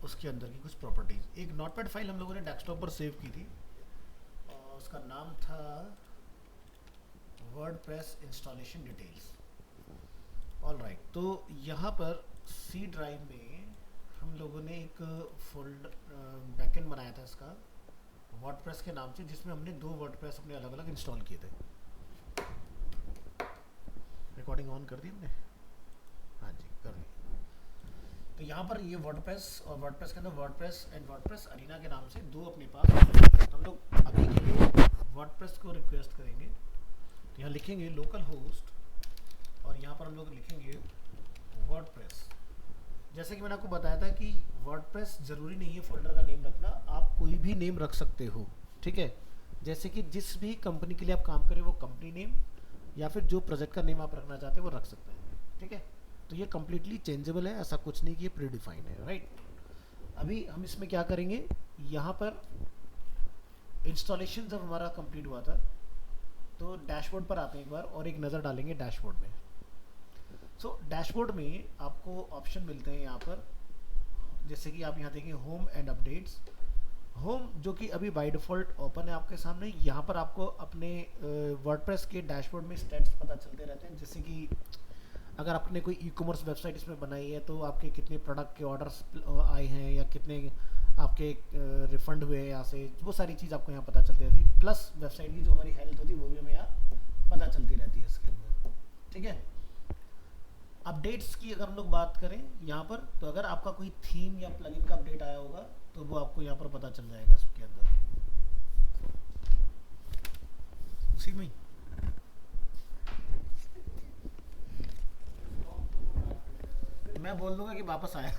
उसके अंदर की कुछ प्रॉपर्टीज। एक नोटपैड फाइल हम लोगों ने डेस्कटॉप पर सेव की थी और उसका नाम था WordPress installation details. All right, तो यहाँ पर सी ड्राइव में हम लोगों ने एक फोल्डर बैकएंड बनाया था इसका वर्डप्रेस के नाम से, जिसमें हमने दो वर्डप्रेस अपने अलग अलग इंस्टॉल किए थे। रिकॉर्डिंग ऑन कर दी हमने? हाँ जी, कर दी। तो यहाँ पर ये वर्डप्रेस और वर्डप्रेस के अंदर वर्डप्रेस एंड वर्डप्रेस अरीना के नाम से दो अपने पास। हम लोग अभी के लिए वर्डप्रेस को रिक्वेस्ट करेंगे, तो यहाँ लिखेंगे लोकल होस्ट और यहाँ पर हम लोग लिखेंगे वर्डप्रेस। जैसे कि मैंने आपको बताया था कि वर्डप्रेस ज़रूरी नहीं है फोल्डर का नेम रखना, आप कोई भी नेम रख सकते हो, ठीक है। जैसे कि जिस भी कंपनी के लिए आप काम करें वो कंपनी नेम या फिर जो प्रोजेक्ट का नेम आप रखना चाहते हैं वो रख सकते हैं, ठीक है। तो ये कम्प्लीटली चेंजेबल है, ऐसा कुछ नहीं कि ये प्रीडिफाइंड है, राइट। अभी हम इसमें क्या करेंगे, यहाँ पर इंस्टॉलेशन जब हमारा कंप्लीट हुआ था तो डैशबोर्ड पर आते हैं एक बार और एक नज़र डालेंगे डैशबोर्ड में। सो डैशबोर्ड में आपको ऑप्शन मिलते हैं यहाँ पर, जैसे कि आप यहाँ देखेंगे होम एंड अपडेट्स। होम जो कि अभी बाय डिफ़ॉल्ट ओपन है आपके सामने, यहाँ पर आपको अपने वर्डप्रेस के डैशबोर्ड में स्टैट्स पता चलते रहते हैं। जैसे कि अगर आपने कोई ई कॉमर्स वेबसाइट इसमें बनाई है तो आपके कितने प्रोडक्ट के ऑर्डर्स आए हैं या कितने आपके रिफंड हुए हैं यहाँ से, वो सारी चीज़ आपको यहाँ पता चलती रहती है। प्लस वेबसाइट की जो हमारी हेल्थ होती है वो भी हमें यहाँ पता चलती रहती है इसके अंदर, ठीक है। अपडेट्स की अगर हम लोग बात करें यहाँ पर, तो अगर आपका कोई थीम या प्लगइन का अपडेट आया होगा तो वो आपको यहाँ पर पता चल जाएगा इसके अंदर, उसी में ही। मैं बोल दूंगा कि वापस आया।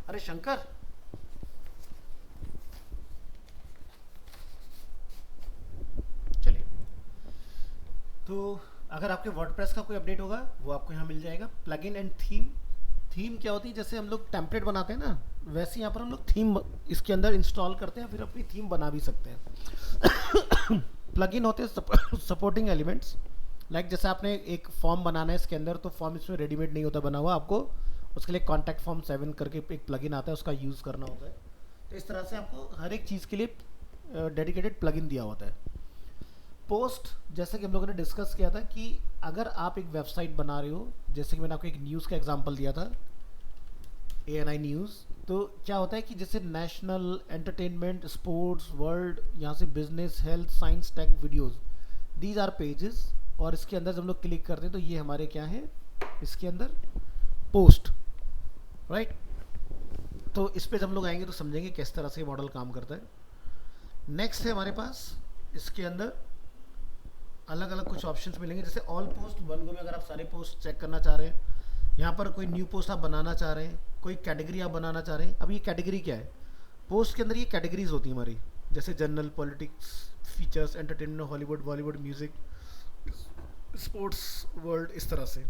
अरे शंकर, चलिए। तो अगर आपके वर्डप्रेस का कोई अपडेट होगा वो आपको यहाँ मिल जाएगा। प्लगइन एंड थीम, थीम क्या होती है, जैसे हम लोग टेम्पलेट बनाते हैं ना, वैसे यहाँ पर हम लोग थीम इसके अंदर इंस्टॉल करते हैं, फिर अपनी थीम बना भी सकते हैं। प्लगइन होते हैं सपोर्टिंग एलिमेंट्स, लाइक जैसे आपने एक फॉर्म बनाना है इसके अंदर, तो फॉर्म इसमें रेडीमेड नहीं होता बना हुआ, आपको उसके लिए कॉन्टैक्ट फॉर्म 7 करके एक प्लगइन आता है, उसका यूज़ करना होता है। तो इस तरह से आपको हर एक चीज़ के लिए डेडिकेटेड प्लगइन दिया होता है। पोस्ट, जैसे कि हम लोगों ने डिस्कस किया था कि अगर आप एक वेबसाइट बना रहे हो, जैसे कि मैंने आपको एक न्यूज़ का एग्जांपल दिया था ANI न्यूज़, तो क्या होता है कि जैसे नेशनल, एंटरटेनमेंट, स्पोर्ट्स, वर्ल्ड, यहाँ से business, health, science, tech, videos, these are pages. और इसके अंदर जब हम लोग क्लिक करते हैं तो ये हमारे क्या है, इसके अंदर पोस्ट, राइट। तो इस पे जब हम लोग आएंगे तो समझेंगे किस तरह से मॉडल काम करता है। नेक्स्ट है हमारे पास इसके अंदर अलग अलग कुछ ऑप्शंस मिलेंगे, जैसे ऑल पोस्ट, वन गो में अगर आप सारे पोस्ट चेक करना चाह रहे हैं, यहाँ पर कोई न्यू पोस्ट आप बनाना चाह रहे हैं, कोई कैटेगरी आप बनाना चाह रहे हैं। अब ये कैटेगरी क्या है, पोस्ट के अंदर ये कैटेगरीज होती हैं हमारी, जैसे general, politics, features, entertainment, Hollywood, Bollywood, music, sports, world, इस तरह से।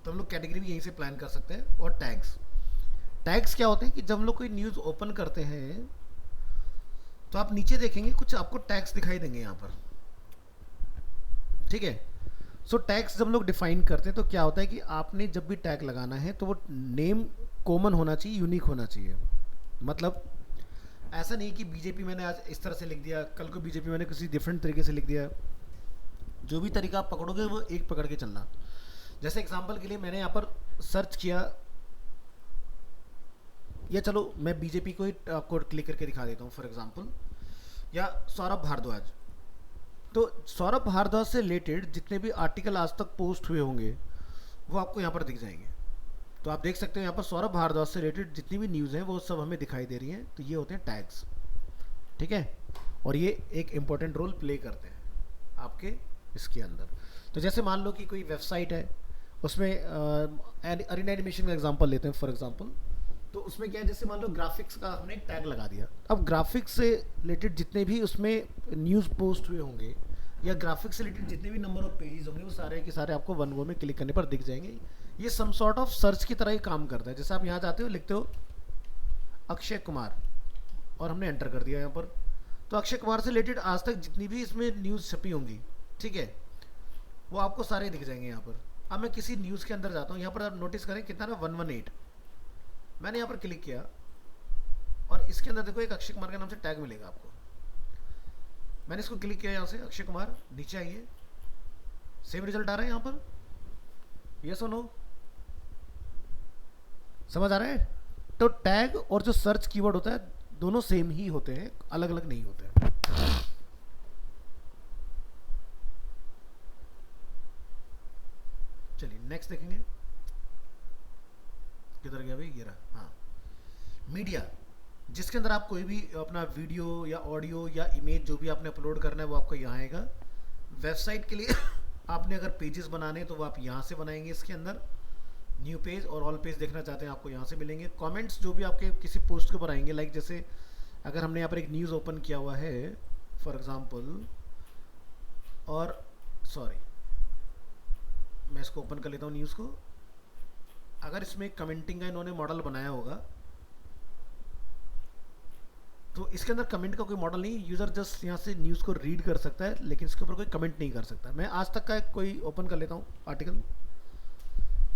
तो हम लोग कैटेगरी भी यहीं से प्लान कर सकते हैं। और टैग्स, टैग्स क्या होते हैं कि जब हम लोग कोई न्यूज़ ओपन करते हैं तो आप नीचे देखेंगे कुछ आपको टैग्स दिखाई देंगे यहाँ पर, ठीक है। सो टैग्स जब हम लोग डिफाइन करते हैं तो क्या होता है कि आपने जब भी टैग लगाना है तो वो नेम कॉमन होना चाहिए, यूनिक होना चाहिए। मतलब ऐसा नहीं कि बीजेपी मैंने आज इस तरह से लिख दिया, कल को बीजेपी मैंने किसी डिफरेंट तरीके से लिख दिया। जो भी तरीका आप पकड़ोगे वो एक पकड़ के चलना। जैसे एग्जांपल के लिए मैंने यहाँ पर सर्च किया, या चलो मैं बीजेपी को ही आपको क्लिक करके दिखा देता हूँ फॉर एग्जांपल, या सौरभ भारद्वाज। तो सौरभ भारद्वाज से रिलेटेड जितने भी आर्टिकल आज तक पोस्ट हुए होंगे वो आपको यहाँ पर दिख जाएंगे। तो आप देख सकते हो यहाँ पर सौरभ भारद्वाज से रिलेटेड जितनी भी न्यूज़ हैं वो सब हमें दिखाई दे रही हैं। तो ये होते हैं टैग्स, ठीक है। और ये एक इम्पोर्टेंट रोल प्ले करते हैं आपके इसके अंदर। तो जैसे मान लो कि कोई वेबसाइट है, उसमें अरीना एनिमेशन का एग्जांपल लेते हैं फॉर एग्जांपल। तो उसमें क्या है, जैसे मान लो ग्राफिक्स का हमने एक टैग लगा दिया। अब ग्राफिक्स से रिलेटेड जितने भी उसमें न्यूज़ पोस्ट हुए होंगे या ग्राफिक्स से रिलेटेड जितने भी नंबर ऑफ पेजेस होंगे वो सारे के सारे आपको वन गो में क्लिक करने पर दिख जाएंगे। ये सम सॉर्ट ऑफ सर्च की तरह ही काम करता है। जैसे आप यहाँ जाते हो, लिखते हो अक्षय कुमार और हमने एंटर कर दिया यहाँ पर, तो अक्षय कुमार से रिलेटेड आज तक जितनी भी इसमें न्यूज़ छपी होंगी, ठीक है, वो आपको सारे दिख जाएंगे यहाँ पर। अब मैं किसी न्यूज़ के अंदर जाता हूँ, यहाँ पर आप नोटिस करें कितना ना 118, मैंने यहाँ पर क्लिक किया और इसके अंदर देखो एक अक्षय कुमार के नाम से टैग मिलेगा आपको। मैंने इसको क्लिक किया यहाँ से, अक्षय कुमार, नीचे आइए, सेम रिजल्ट आ रहा है यहाँ पर, ये सुनो, समझ आ रहा है? तो टैग और जो सर्च कीवर्ड होता है दोनों सेम ही होते हैं, अलग अलग नहीं होते हैं। चलिए नेक्स्ट देखेंगे, किधर गया भाई, ये रहा। हाँ, मीडिया, जिसके अंदर आप कोई भी अपना वीडियो या ऑडियो या इमेज जो भी आपने अपलोड करना है वो आपको यहाँ आएगा। वेबसाइट के लिए आपने अगर पेजेस बनाने तो वो आप यहाँ से बनाएंगे, इसके अंदर न्यू पेज और ऑल पेज देखना चाहते हैं आपको यहाँ से मिलेंगे। कमेंट्स जो भी आपके किसी पोस्ट के ऊपर आएंगे, लाइक जैसे अगर हमने यहाँ पर एक न्यूज़ ओपन किया हुआ है फॉर एग्जांपल, और सॉरी मैं इसको ओपन कर लेता हूँ न्यूज़ को, अगर इसमें कमेंटिंग का इन्होंने मॉडल बनाया होगा तो इसके अंदर कमेंट का कोई मॉडल नहीं, यूज़र जस्ट यहाँ से न्यूज़ को रीड कर सकता है लेकिन इसके ऊपर कोई कमेंट नहीं कर सकता। मैं आज तक का कोई ओपन कर लेता हूँ आर्टिकल,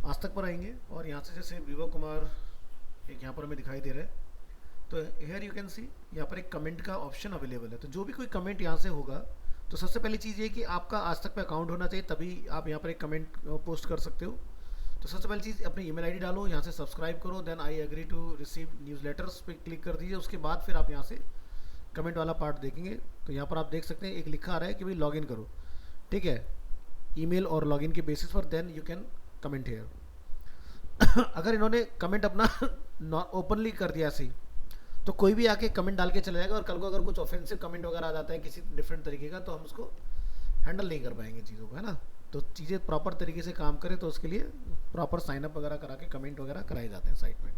आज तक पर आएंगे और यहाँ से जैसे विभव कुमार एक यहाँ पर हमें दिखाई दे रहा है, तो हेयर यू कैन सी यहाँ पर एक कमेंट का ऑप्शन अवेलेबल है। तो जो भी कोई कमेंट यहाँ से होगा तो सबसे पहली चीज़ ये कि आपका आज तक पे अकाउंट होना चाहिए, तभी आप यहाँ पर एक कमेंट पोस्ट कर सकते हो। तो सबसे पहली चीज़ अपनी ईमेल आईडी डालो, यहाँ से सब्सक्राइब करो, then I agree to receive newsletters पे क्लिक कर दीजिए। उसके बाद फिर आप यहाँ से कमेंट वाला पार्ट देखेंगे तो यहाँ पर आप देख सकते हैं एक लिखा आ रहा है कि भाई लॉगिन करो, ठीक है, ईमेल और लॉगिन के बेसिस पर, then you can comment here. अगर इन्होंने कमेंट अपना ओपनली कर दिया ऐसे, तो कोई भी आके कमेंट डाल के चला जाएगा और कल को अगर कुछ ऑफेंसिव कमेंट वगैरह आ जाता है किसी डिफरेंट तरीके का तो हम उसको हैंडल नहीं कर पाएंगे चीज़ों को, है ना। तो चीज़ें प्रॉपर तरीके से काम करें तो उसके लिए प्रॉपर साइनअप वगैरह करा के कमेंट वगैरह कराए जाते हैं साइट में।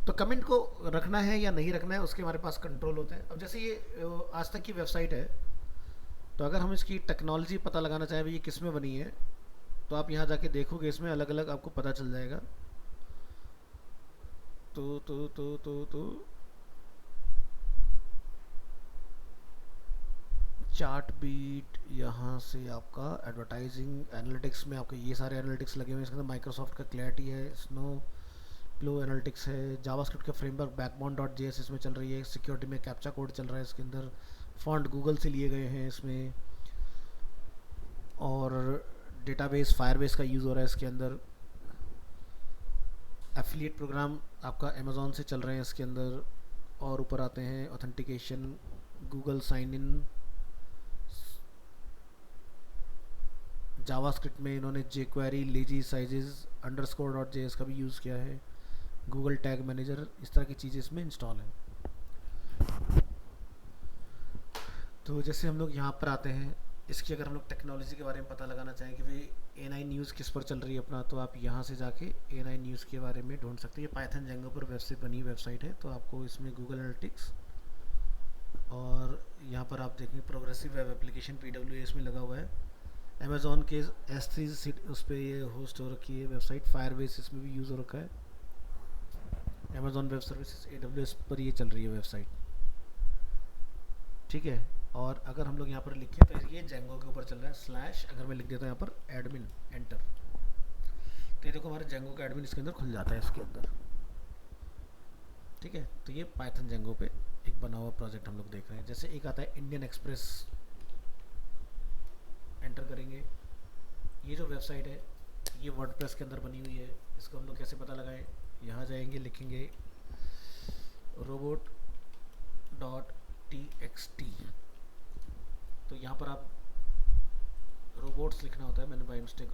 तो कमेंट को रखना है या नहीं रखना है उसके हमारे पास कंट्रोल होते हैं। अब जैसे ये आज तक की वेबसाइट है, तो अगर हम इसकी टेक्नोलॉजी पता लगाना चाहें भाई ये किस में बनी है, तो आप यहाँ जाके देखोगे इसमें अलग अलग आपको पता चल जाएगा। तो चार्ट बीट, यहाँ से आपका एडवर्टाइजिंग एनालिटिक्स में आपके ये सारे एनालिटिक्स लगे हुए हैं। इसके अंदर माइक्रोसॉफ्ट का क्लैरिटी है, स्नो फ्लो एनालिटिक्स है, जावास्क्रिप्ट का फ्रेमवर्क बैकबोन डॉट जेएस इसमें चल रही है, सिक्योरिटी में कैप्चा कोड चल रहा है इसके अंदर, फॉन्ट गूगल से लिए गए हैं इसमें, और डेटाबेस फायरबेस का यूज़ हो रहा है इसके अंदर, एफिलिएट प्रोग्राम आपका अमेज़ॉन से चल रहे हैं इसके अंदर, और ऊपर आते हैं authentication, Google sign in, JavaScript में इन्होंने jQuery, lazy sizes, underscore dot JS का भी यूज़ किया है, गूगल टैग मैनेजर, इस तरह की चीज़ें इसमें इंस्टॉल हैं। तो जैसे हम लोग यहाँ पर आते हैं, इसकी अगर हम लोग टेक्नोलॉजी के बारे में पता लगाना चाहें कि भाई A9 न्यूज़ किस पर चल रही है अपना, तो आप यहाँ से जाके A9 न्यूज़ के बारे में ढूंढ सकते हैं। ये पाइथन जेंगो पर वेबसाइट बनी वेबसाइट है, तो आपको इसमें गूगल एनालिटिक्स और यहाँ पर आप देखेंगे प्रोग्रेसिव वेब एप्लीकेशन PWA इसमें लगा हुआ है, अमेज़ॉन के S3 उस पर ये होस्ट हो रखी है वेबसाइट, फायरबेस इसमें भी यूज़ हो रखा है, अमेज़ॉन वेब सर्विसेज AWS पर ये चल रही है वेबसाइट, ठीक है। और अगर हम लोग यहाँ पर लिखें तो ये जेंगो के ऊपर चल रहा है स्लैश, अगर मैं लिख देता हूँ यहाँ पर एडमिन एंटर, तो ये देखो हमारे जेंगो का एडमिन इसके अंदर खुल जाता है इसके अंदर, ठीक है। तो ये पाइथन जेंगो पे एक बना हुआ प्रोजेक्ट हम लोग देख रहे हैं। जैसे एक आता है इंडियन एक्सप्रेस, एंटर करेंगे, ये जो वेबसाइट है ये वर्डप्रेस के अंदर बनी हुई है, इसको हम लोग कैसे पता लगाएं, यहाँ जाएंगे, लिखेंगे robot.txt, तो यहाँ पर आप रोबोट्स लिखना होता है, मैंने बाय मिस्टेक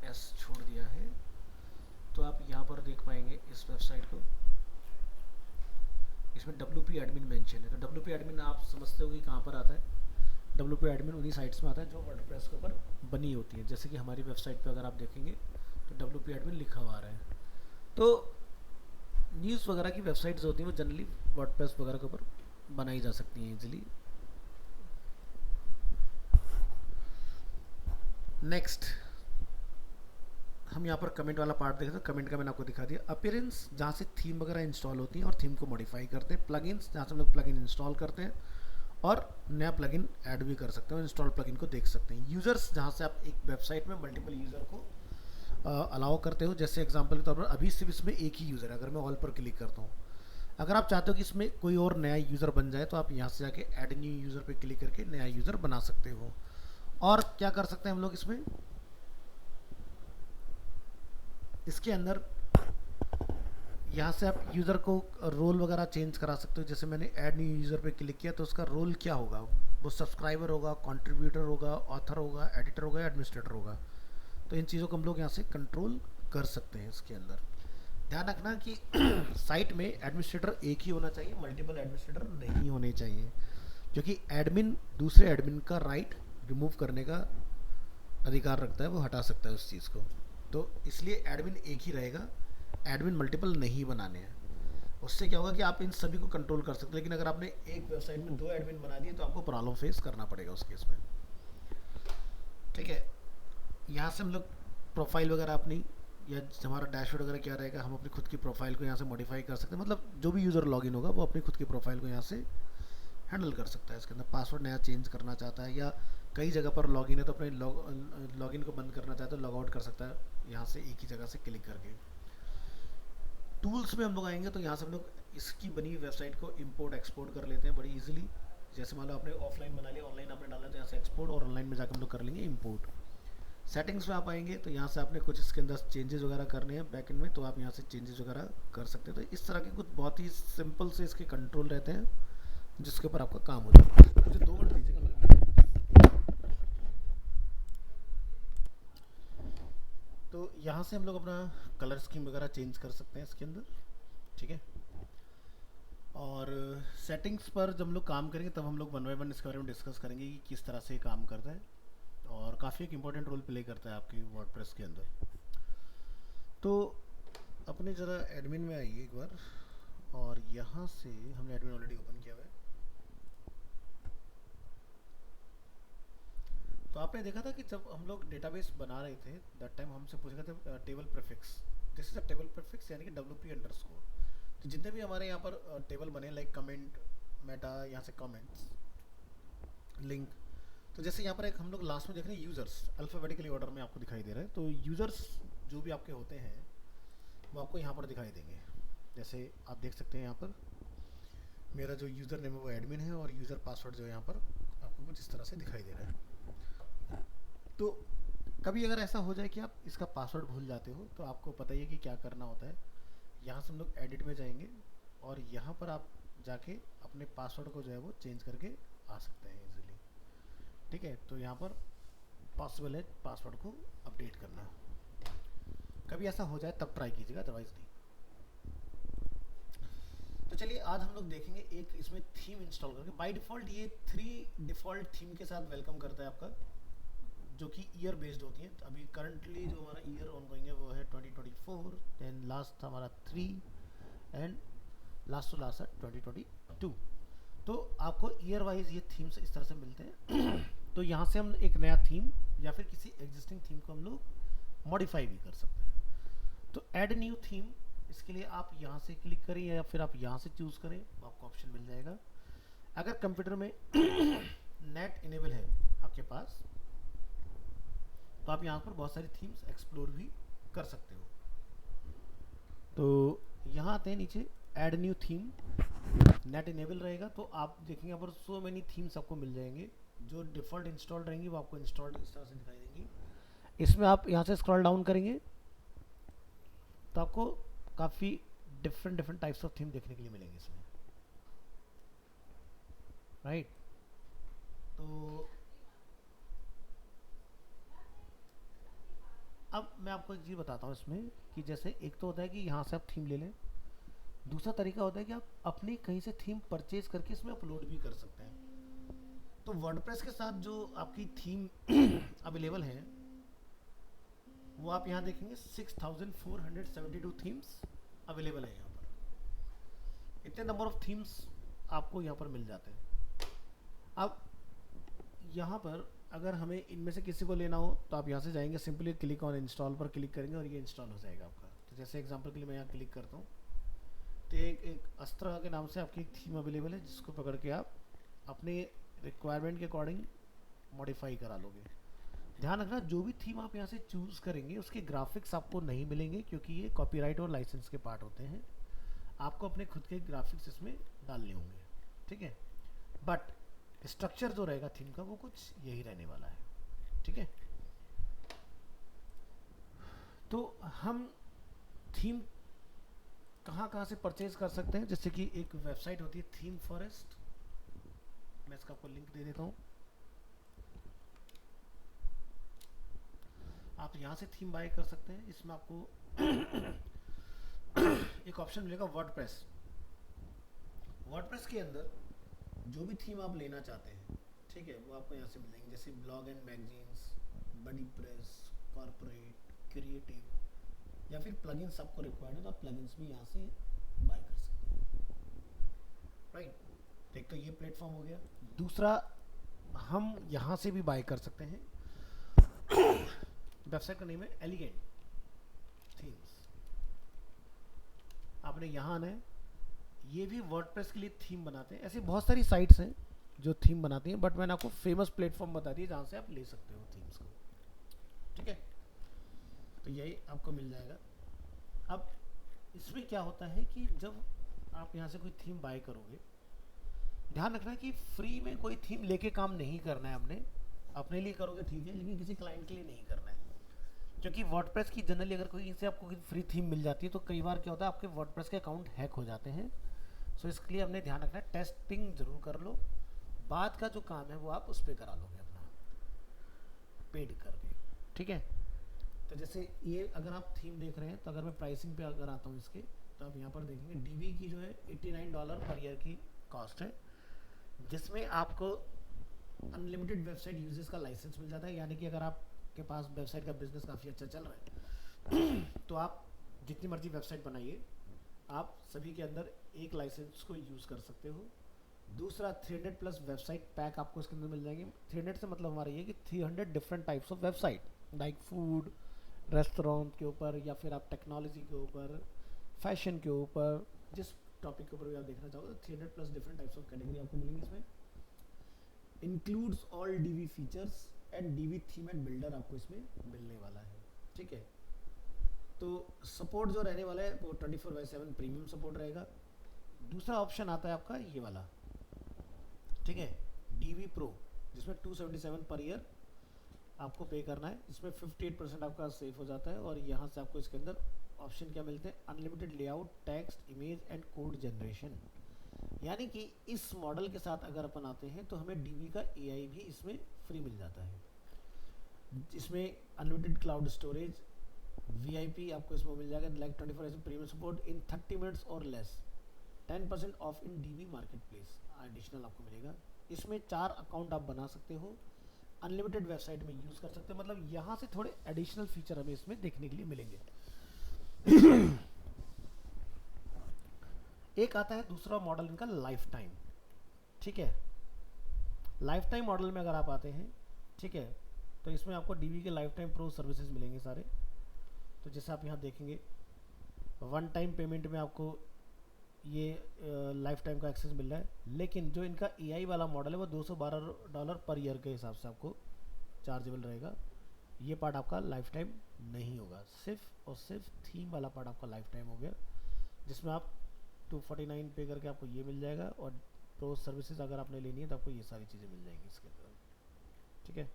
एस छोड़ दिया है, तो आप यहाँ पर देख पाएंगे इस वेबसाइट को, इसमें WP एडमिन मेंशन है। तो WP एडमिन आप समझते हो कि कहाँ पर आता है, WP एडमिन उन्हीं साइट्स में आता है जो वर्डप्रेस के ऊपर बनी होती है। जैसे कि हमारी वेबसाइट पे अगर आप देखेंगे तो WP एडमिन लिखा हुआ आ रहा है। तो न्यूज़ वगैरह की वेबसाइट्स होती हैं वो जनरली वर्डप्रेस वगैरह के ऊपर बनाई जा सकती हैं इजीली। नेक्स्ट हम यहाँ पर कमेंट वाला पार्ट देखें तो कमेंट का मैंने आपको दिखा दिया। अपीयरेंस जहाँ से थीम वगैरह इंस्टॉल होती हैं और थीम को मॉडिफाई करते हैं। प्लगइन्स जहाँ से हम लोग प्लगइन इंस्टॉल करते हैं और नया प्लगइन ऐड भी कर सकते हैं, इंस्टॉल प्लगइन को देख सकते हैं। यूज़र्स जहाँ से आप एक वेबसाइट में मल्टीपल यूज़र को अलाउ करते हो। जैसे एग्जांपल के तौर पर अभी सिर्फ इसमें एक ही यूज़र है, अगर मैं ऑल पर क्लिक करता हूँ। अगर आप चाहते हो कि इसमें कोई और नया यूज़र बन जाए तो आप यहाँ से जाके ऐड न्यू यूज़र पे क्लिक करके नया यूज़र बना सकते हो। और क्या कर सकते हैं हम लोग इसमें, इसके अंदर यहाँ से आप यूज़र को रोल वगैरह चेंज करा सकते हो। जैसे मैंने ऐड न्यू यूज़र पे क्लिक किया तो उसका रोल क्या होगा, वो सब्सक्राइबर होगा, कंट्रीब्यूटर होगा, ऑथर होगा, एडिटर होगा या एडमिनिस्ट्रेटर होगा। तो इन चीज़ों को हम लोग यहाँ से कंट्रोल कर सकते हैं। इसके अंदर ध्यान रखना कि साइट में एडमिनिस्ट्रेटर एक ही होना चाहिए, मल्टीपल एडमिनिस्ट्रेटर नहीं होने चाहिए, क्योंकि एडमिन दूसरे एडमिन का राइट रिमूव करने का अधिकार रखता है, वो हटा सकता है उस चीज़ को। तो इसलिए एडमिन एक ही रहेगा, एडमिन मल्टीपल नहीं बनाने हैं। उससे क्या होगा कि आप इन सभी को कंट्रोल कर सकते हैं, लेकिन अगर आपने एक वेबसाइट में 2 एडमिन बना दिए तो आपको प्रॉब्लम फेस करना पड़ेगा उस केस में। ठीक है, यहाँ से हम लोग प्रोफाइल वगैरह अपनी या हमारा डैशबोर्ड वगैरह क्या रहेगा, हम अपनी खुद की प्रोफाइल को यहाँ से मॉडिफाई कर सकते हैं। मतलब जो भी यूज़र लॉगिन होगा वो अपनी खुद की प्रोफाइल को यहाँ से हैंडल कर सकता है। इसके अंदर पासवर्ड नया चेंज करना चाहता है या कई जगह पर लॉगिन है तो अपने लॉगिन को बंद करना चाहता है तो लॉग आउट कर सकता है यहाँ से एक ही जगह से क्लिक करके। टूल्स में हम लोग आएंगे तो यहाँ से हम लोग इसकी बनी वेबसाइट को इंपोर्ट एक्सपोर्ट कर लेते हैं बड़ी इजीली। जैसे मान लो आपने ऑफलाइन बना लिया, ऑनलाइन आपने डाला तो यहाँ से एक्सपोर्ट, और ऑनलाइन में जाकर हम लोग कर लेंगे इंपोर्ट। सेटिंग्स में आप आएंगे तो यहाँ से आपने कुछ इसके अंदर चेंजेस वगैरह करने हैं बैकएंड में, तो आप यहाँ से चेंजेस वगैरह कर सकते हैं। तो इस तरह के कुछ बहुत ही सिंपल से इसके कंट्रोल रहते हैं जिसके ऊपर आपका काम हो जाता है। मुझे 2 मिनट दीजिएगा। तो यहाँ से हम लोग अपना कलर स्कीम वगैरह चेंज कर सकते हैं इसके अंदर। ठीक है, और सेटिंग्स पर जब हम लोग काम करेंगे तब हम लोग 1 बाय 1 इसके बारे में डिस्कस करेंगे कि किस तरह से काम करता है, और काफ़ी एक इम्पोर्टेंट रोल प्ले करता है आपकी वर्डप्रेस के अंदर। तो अपने ज़रा एडमिन में आइए एक बार, और यहाँ से हमने एडमिन ऑलरेडी ओपन किया हुआ है। तो आपने देखा था कि जब हम लोग डेटाबेस बना रहे थे दैट टाइम हमसे पूछा था table prefix, this is a table prefix यानी कि WP अंडरस्कोर। तो जितने भी हमारे यहाँ पर टेबल बने लाइक कमेंट, मेटा, यहाँ से कमेंट्स, लिंक, तो जैसे यहाँ पर एक हम लोग लास्ट में देख रहे हैं यूज़र्स, अल्फ़ाबेटिकली ऑर्डर में आपको दिखाई दे रहा है। तो यूज़र्स जो भी आपके होते हैं वो आपको यहाँ पर दिखाई देंगे। जैसे आप देख सकते हैं यहाँ पर मेरा जो यूज़र नेम है वो एडमिन है, और यूज़र पासवर्ड जो है यहाँ पर आपको कुछ इस तरह से दिखाई दे रहा है। तो कभी अगर ऐसा हो जाए कि आप इसका पासवर्ड भूल जाते हो तो आपको पता ही है कि क्या करना होता है। यहाँ से हम लोग एडिट में जाएंगे और यहाँ पर आप जाके अपने पासवर्ड को जो है वो चेंज करके आ सकते हैं इजीली। ठीक है, तो यहाँ पर पॉसिबल है पासवर्ड को अपडेट करना। कभी ऐसा हो जाए तब ट्राई कीजिएगा, अदरवाइज नहीं। तो चलिए आज हम लोग देखेंगे एक इसमें थीम इंस्टॉल करके। बाय डिफ़ॉल्ट ये 3 डिफ़ॉल्ट थीम के साथ वेलकम करता है आपका, जो कि ईयर बेस्ड होती है। अभी करंटली जो हमारा ईयर ऑन गोइंग है वो है 2024, देन लास्ट था हमारा 3, एंड लास्ट टू लास्ट है 2022। तो आपको ईयर वाइज ये थीम्स इस तरह से मिलते हैं। तो यहाँ से हम एक नया थीम या फिर किसी एग्जिस्टिंग थीम को हम लोग मॉडिफाई भी कर सकते हैं। तो ऐड न्यू थीम, इसके लिए आप यहाँ से क्लिक करें या फिर आप यहाँ से चूज़ करें, आपको ऑप्शन मिल जाएगा। अगर कंप्यूटर में नेट इनेबल है आपके पास तो आप यहाँ पर बहुत सारी थीम्स एक्सप्लोर भी कर सकते हो। तो यहाँ आते हैं नीचे add new theme, net enable रहेगा तो आप देखेंगे यहाँ पर सो मेनी थीम्स आपको मिल जाएंगे। जो डिफ़ॉल्ट इंस्टॉल्ड रहेंगी वो आपको इंस्टॉल्ड इस तरह से दिखाई देंगी। इसमें आप यहाँ से स्क्रॉल डाउन करेंगे तो आपको काफ़ी डिफरेंट टाइप्स ऑफ थीम देखने के लिए मिलेंगे इसमें, राइट। तो अब मैं आपको एक चीज़ बताता हूँ इसमें कि जैसे एक तो होता है कि यहाँ से आप थीम ले लें, दूसरा तरीका होता है कि आप अपनी कहीं से थीम परचेज करके इसमें अपलोड भी कर सकते हैं। तो वर्डप्रेस के साथ जो आपकी थीम अवेलेबल है वो आप यहाँ देखेंगे 6472 थीम्स अवेलेबल है यहाँ पर। इतने नंबर ऑफ थीम्स आपको यहाँ पर मिल जाते हैं। अब यहाँ पर अगर हमें इनमें से किसी को लेना हो तो आप यहाँ से जाएंगे, सिंपली क्लिक ऑन इंस्टॉल पर क्लिक करेंगे और ये इंस्टॉल हो जाएगा आपका। तो जैसे एग्जांपल के लिए मैं यहाँ क्लिक करता हूँ तो एक अस्त्रा के नाम से आपकी एक थीम अवेलेबल है, जिसको पकड़ के आप अपने रिक्वायरमेंट के अकॉर्डिंग मॉडिफाई करा लोगे। ध्यान रखना, जो भी थीम आप यहाँ से चूज़ करेंगे उसके ग्राफिक्स आपको नहीं मिलेंगे, क्योंकि ये कॉपीराइट और लाइसेंस के पार्ट होते हैं। आपको अपने खुद के ग्राफिक्स इसमें डालने होंगे, ठीक है। बट स्ट्रक्चर जो रहेगा थीम का वो कुछ यही रहने वाला है, ठीक है। तो हम थीम कहाँ कहाँ से परचेज कर सकते हैं, जैसे कि एक वेबसाइट होती है थीम फॉरेस्ट, मैं इसका आपको लिंक दे देता हूँ। आप यहाँ से थीम बाय कर सकते हैं। इसमें आपको एक ऑप्शन मिलेगा वर्डप्रेस। वर्डप्रेस के अंदर जो भी थीम आप लेना चाहते हैं, ठीक है, वो आपको यहाँ से मिलेंगे, जैसे blog and magazines, BuddyPress, corporate, creative या फिर प्लगइन्स आपको रिक्वायर्ड है तो आप प्लगइन्स भी यहाँ से बाय कर सकते हैं, राइट। एक तो ये प्लेटफॉर्म हो गया। दूसरा, हम यहाँ से भी बाय कर सकते हैं। वेबसाइट का नेम है एलिगेंट थीम्स। आपने यहाँ आना है, ये भी वर्डप्रेस के लिए थीम बनाते हैं। ऐसी बहुत सारी साइट्स हैं जो थीम बनाती हैं, बट मैंने आपको फेमस प्लेटफॉर्म बता दिया जहाँ से आप ले सकते हो थीम्स को, ठीक है। तो यही आपको मिल जाएगा। अब इसमें क्या होता है कि जब आप यहाँ से कोई थीम बाय करोगे, ध्यान रखना कि फ्री में कोई थीम लेके काम नहीं करना है। हमने अपने लिए करोगे ठीक है, लेकिन किसी क्लाइंट के लिए नहीं करना है, क्योंकि वर्डप्रेस की जनरली अगर कोई से आपको फ्री थीम मिल जाती है तो कई बार क्या होता है आपके वर्डप्रेस के अकाउंट हैक हो जाते हैं। सो इसके लिए हमने ध्यान रखना है, टेस्टिंग जरूर कर लो, बाद का जो काम है वो आप उस पर करा लोगे अपना पेड करके, ठीक है। तो जैसे ये अगर आप थीम देख रहे हैं, तो अगर मैं प्राइसिंग पे अगर आता हूँ इसके, तो आप यहाँ पर देखेंगे डीबी की जो है $89 पर ईयर की कॉस्ट है, जिसमें आपको अनलिमिटेड वेबसाइट यूजेस का लाइसेंस मिल जाता है। यानी कि अगर आपके पास वेबसाइट का बिजनेस काफ़ी अच्छा चल रहा है तो आप जितनी मर्जी वेबसाइट बनाइए, आप सभी के अंदर एक लाइसेंस को यूज़ कर सकते हो। दूसरा, 300 प्लस वेबसाइट पैक आपको इसके अंदर मिल जाएंगे। 300 से मतलब हमारा ये कि 300 different types of website, like food, restaurant के ऊपर, या फिर आप टेक्नोलॉजी के ऊपर, फैशन के ऊपर, जिस टॉपिक के ऊपर भी आप देखना चाहोगे, तो 300 plus different types of category आपको मिलेंगी। इसमें includes all Divi features and Divi theme and builder आपको इसमें मिलने वाला है, ठीक है। तो सपोर्ट जो रहने वाला है वो 24/7 प्रीमियम सपोर्ट रहेगा। दूसरा ऑप्शन आता है आपका ये वाला, ठीक है, डीवी प्रो, जिसमें 277 पर ईयर आपको पे करना है। इसमें 58% आपका सेफ हो जाता है, और यहाँ से आपको इसके अंदर ऑप्शन क्या मिलते हैं, unlimited layout, text, image and code generation. यानी कि इस मॉडल के साथ अगर अपन आते हैं तो हमें डीवी का एआई भी इसमें फ्री मिल जाता है। इसमें अनलिमिटेड क्लाउड स्टोरेज, वीआईपी आपको इसमें मिल जाएगा, like 24/7 premium support in 30 minutes और less, 10% off in Divi market place additional आपको मिलेगा। इसमें 4 अकाउंट आप बना सकते हो, अनलिमिटेड वेबसाइट में यूज़ कर सकते हो। मतलब यहाँ से थोड़े एडिशनल फीचर हमें इसमें देखने के लिए मिलेंगे। एक आता है दूसरा मॉडल इनका लाइफ टाइम, ठीक है। लाइफ टाइम मॉडल में अगर आप आते हैं, ठीक है, तो इसमें आपको डीवी के लाइफ टाइम प्रो सर्विसेज मिलेंगे सारे। तो जैसे आप यहाँ देखेंगे, वन टाइम पेमेंट में आपको ये लाइफ टाइम का एक्सेस मिल रहा है, लेकिन जो इनका एआई वाला मॉडल है वो $212 पर ईयर के हिसाब से आपको चार्जेबल रहेगा। ये पार्ट आपका लाइफ टाइम नहीं होगा, सिर्फ और सिर्फ थीम वाला पार्ट आपका लाइफ टाइम हो गया, जिसमें आप 249 पे करके आपको ये मिल जाएगा, और प्रो सर्विसेज अगर आपने लेनी है तो आपको ये सारी चीज़ें मिल जाएंगी इसके अंदर, ठीक है।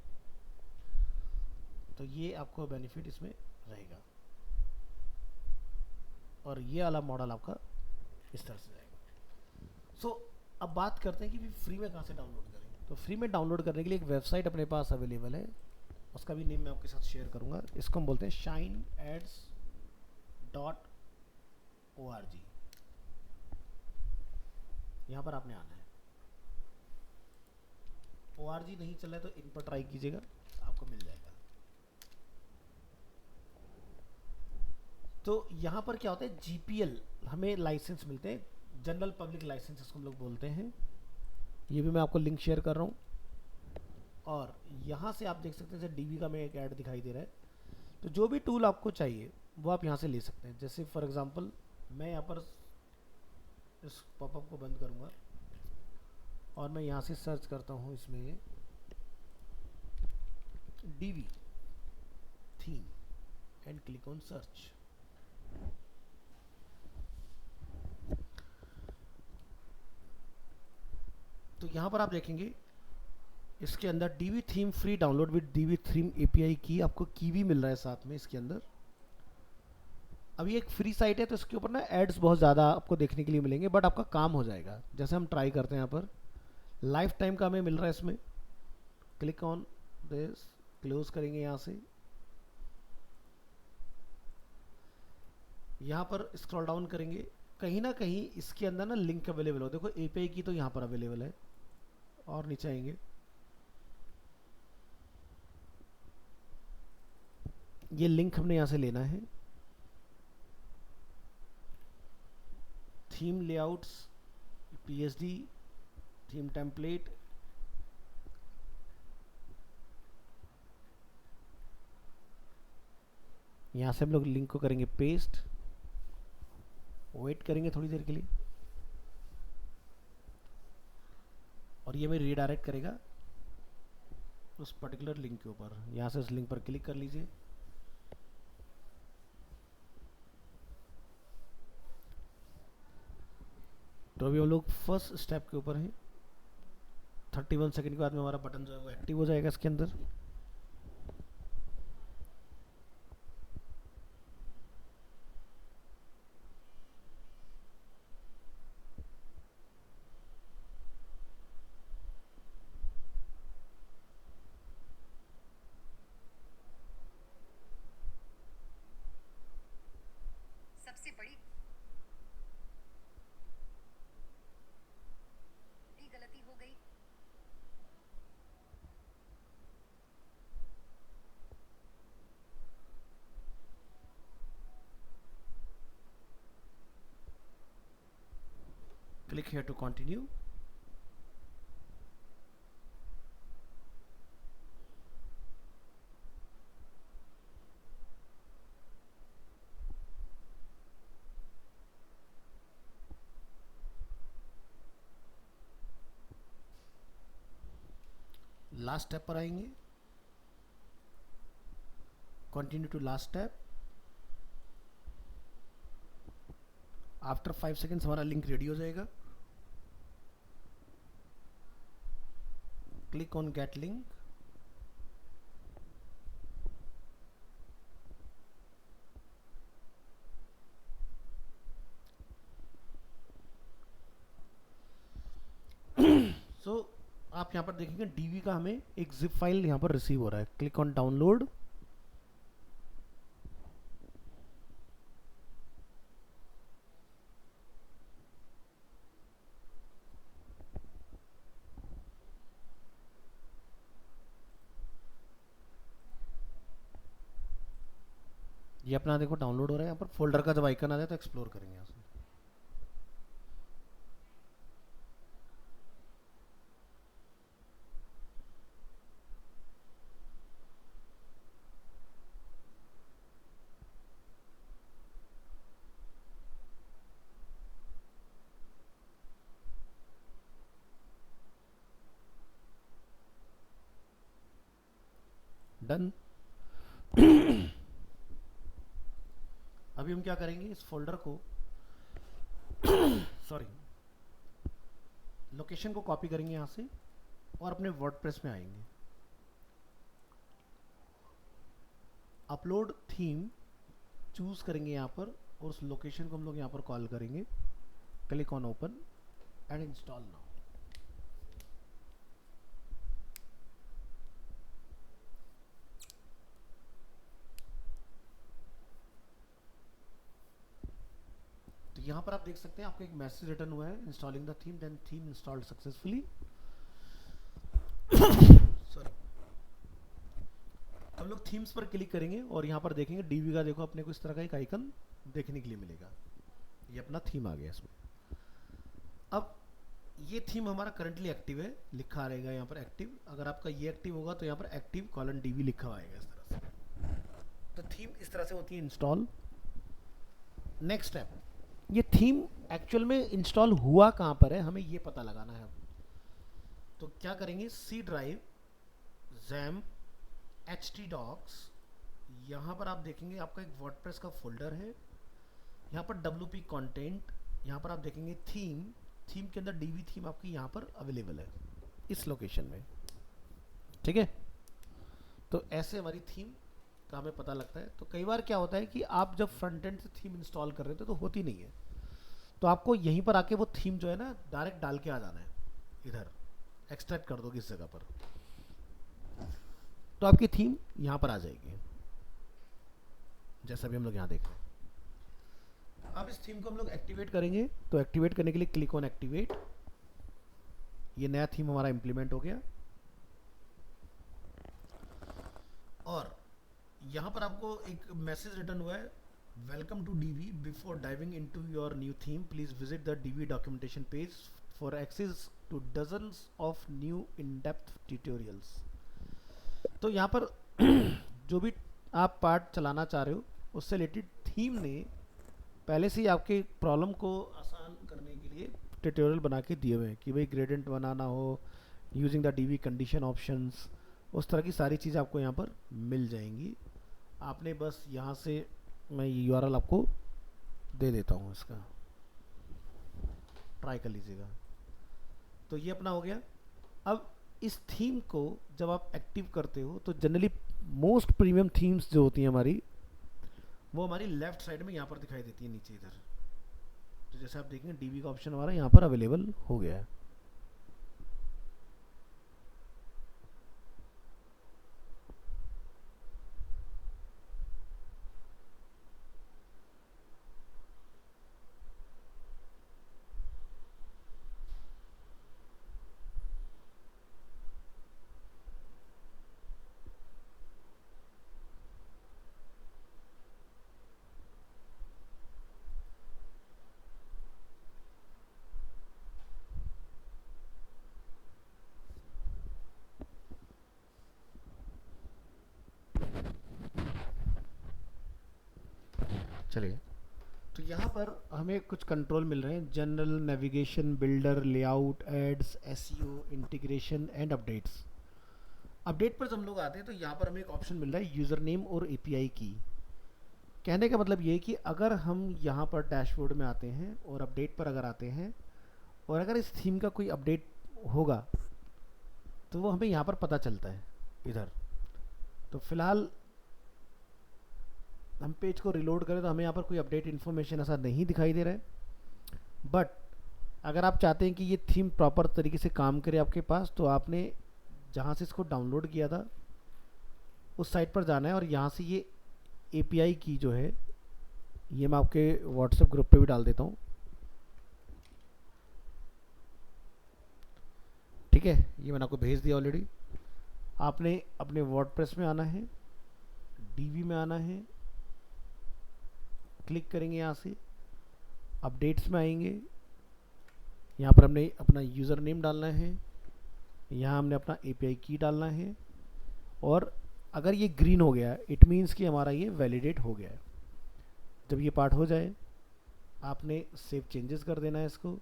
तो ये आपको बेनिफिट इसमें रहेगा, और ये वाला मॉडल आपका इस तरह से जाएगा। सो अब बात करते हैं कि फ्री में कहाँ से डाउनलोड करें। तो फ्री में डाउनलोड करने के लिए एक वेबसाइट अपने पास अवेलेबल है, उसका भी नेम मैं आपके साथ शेयर करूँगा। इसको हम बोलते हैं shineads.org। यहाँ पर आपने आना है, ORG नहीं चल रहा है तो इन पर ट्राई कीजिएगा, आपको मिल जाएगा। तो यहाँ पर क्या होता है, GPL हमें लाइसेंस मिलते हैं, जनरल पब्लिक लाइसेंस इसको हम लोग बोलते हैं। ये भी मैं आपको लिंक शेयर कर रहा हूँ। और यहाँ से आप देख सकते हैं जैसे डीवी का में एक ऐड दिखाई दे रहा है। तो जो भी टूल आपको चाहिए वो आप यहाँ से ले सकते हैं। जैसे फॉर एग्जांपल मैं यहाँ पर इस पॉपअप को बंद करूँगा और मैं यहाँ से सर्च करता हूँ इसमें Divi theme and click on search. तो यहाँ पर आप देखेंगे इसके अंदर Divi theme free download with Divi theme API key, आपको की भी मिल रहा है साथ में इसके अंदर। अब ये एक फ्री साइट है तो इसके ऊपर ना एड्स बहुत ज़्यादा आपको देखने के लिए मिलेंगे, बट आपका काम हो जाएगा। जैसे हम ट्राई करते हैं, यहाँ पर लाइफ टाइम का हमें मिल रहा है इसमें। क्लिक ऑन दिस, क्लोज करेंगे यहाँ से। यहाँ पर स्क्रॉल डाउन करेंगे, कहीं ना कहीं इसके अंदर ना लिंक अवेलेबल हो। देखो एपीआई की तो यहाँ पर अवेलेबल है, और नीचे आएंगे ये लिंक हमने यहाँ से लेना है। Theme layouts, PSD, theme template, यहाँ से हम लोग लिंक को करेंगे पेस्ट, वेट करेंगे थोड़ी देर के लिए और ये हमें रीडायरेक्ट करेगा उस पर्टिकुलर लिंक के ऊपर। यहाँ से उस लिंक पर क्लिक कर लीजिए। तो अभी हम लोग फर्स्ट स्टेप के ऊपर हैं। 31 सेकंड के बाद में हमारा बटन जो है वो एक्टिव हो जाएगा इसके अंदर। सबसे बड़ी गलती हो गई। Click here to continue. Last step पर आएंगे, continue to last step. After 5 seconds हमारा लिंक रेडी हो जाएगा। Click on get link. So आप यहाँ पर देखेंगे डीवी का हमें एक जिप फाइल यहाँ पर रिसीव हो रहा है। Click on download. ये अपना देखो डाउनलोड हो रहा है। यहाँ पर फोल्डर का जब आइकन आ जाए तो एक्सप्लोर करेंगे यहाँ से। डन। अभी हम क्या करेंगे, इस फोल्डर को सॉरी लोकेशन को कॉपी करेंगे यहाँ से और अपने वर्डप्रेस में आएंगे। अपलोड थीम चूज करेंगे यहाँ पर और उस लोकेशन को हम लोग यहाँ पर कॉल करेंगे। Click on open and install now. यहाँ पर आप देख सकते हैं आपको एक मैसेज रिटर्न हुआ है, installing the theme, then theme installed successfully. Sorry. हम लोग थीम्स पर क्लिक करेंगे और यहाँ पर देखेंगे डीवी का देखो अपने को इस तरह का एक आइकन देखने के लिए मिलेगा। ये अपना थीम आ गया इसमें। अब ये थीम हमारा करंटली एक्टिव है, लिखा रहेगा यहाँ पर एक्टिव। अगर आपका ये एक्टिव होगा तो यहाँ पर एक्टिव कॉलन डीवी लिखा हुआ आएगा इस तरह से। तो थीम इस तरह से होती है इंस्टॉल। नेक्स्ट स्टेप, ये थीम एक्चुअल में इंस्टॉल हुआ कहाँ पर है हमें ये पता लगाना है। तो क्या करेंगे, सी ड्राइव, जैम, htdocs, यहाँ पर आप देखेंगे आपका एक वर्डप्रेस का फोल्डर है, यहाँ पर wp कंटेंट, यहाँ पर आप देखेंगे थीम, थीम के अंदर dv थीम आपकी यहाँ पर अवेलेबल है इस लोकेशन में, ठीक है। तो ऐसे हमारी थीम का हमें पता लगता है। तो कई बार क्या होता है कि आप जब फ्रंट एंड से थीम इंस्टॉल कर रहे थे तो होती नहीं है, तो आपको यहीं पर आके वो थीम जो है ना डायरेक्ट डाल के आ जाना है, इधर एक्सट्रैक्ट कर दोगे इस जगह पर, तो आपकी थीम यहाँ पर आ जाएगी जैसा भी हम लोग यहाँ देख रहे हैं। अब इस थीम को हम लोग एक्टिवेट करेंगे, तो एक्टिवेट करने के लिए क्लिक ऑन एक्टिवेट। ये नया थीम हमारा इंप्लीमेंट हो गया और यहाँ पर आपको एक मैसेज रिटर्न हुआ है, welcome to Divi, before diving into your new theme please visit the Divi documentation page for access to dozens of new in depth tutorials. तो यहाँ पर जो भी आप पार्ट चलाना चाह रहे हो उससे रिलेटेड थीम ने पहले से ही आपके प्रॉब्लम को आसान करने के लिए ट्यूटोरियल बना के दिए हुए हैं कि भाई ग्रेडियंट बनाना हो, using the Divi condition options, उस तरह की सारी चीज़ें आपको यहाँ पर मिल जाएंगी। आपने बस यहाँ से, मैं यूआरएल आपको दे देता हूँ इसका, ट्राई कर लीजिएगा। तो ये अपना हो गया। अब इस थीम को जब आप एक्टिव करते हो तो जनरली मोस्ट प्रीमियम थीम्स जो होती हैं हमारी, वो हमारी लेफ्ट साइड में यहाँ पर दिखाई देती है नीचे इधर। तो जैसे आप देखेंगे डीवी का ऑप्शन हमारा यहाँ पर अवेलेबल हो गया है। चलिए, तो यहाँ पर हमें कुछ कंट्रोल मिल रहे हैं, general, navigation, builder, layout, ads, SEO, integration and updates. Update पर जब हम लोग आते हैं तो यहाँ पर हमें एक ऑप्शन मिल रहा है यूज़र नेम और एपीआई की। कहने का मतलब ये है कि अगर हम यहाँ पर डैशबोर्ड में आते हैं और अपडेट पर अगर आते हैं और अगर इस थीम का कोई अपडेट होगा तो वो हमें यहाँ पर पता चलता है इधर। तो फिलहाल हम पेज को रिलोड करें तो हमें यहाँ पर कोई अपडेट इन्फॉर्मेशन ऐसा नहीं दिखाई दे रहा है। बट अगर आप चाहते हैं कि ये थीम प्रॉपर तरीके से काम करे आपके पास, तो आपने जहाँ से इसको डाउनलोड किया था उस साइट पर जाना है और यहाँ से ये एपीआई की जो है ये मैं आपके व्हाट्सएप ग्रुप पे भी डाल देता हूँ, ठीक है। ये मैंने आपको भेज दिया ऑलरेडी। आपने अपने वर्डप्रेस में आना है, डीवी में आना है, क्लिक करेंगे यहाँ से, अपडेट्स में आएंगे, यहाँ पर हमने अपना यूज़र नेम डालना है, यहाँ हमने अपना एपीआई की डालना है और अगर ये ग्रीन हो गया इट मीन्स कि हमारा ये वैलिडेट हो गया है। जब ये पार्ट हो जाए आपने सेव चेंजेस कर देना है इसको।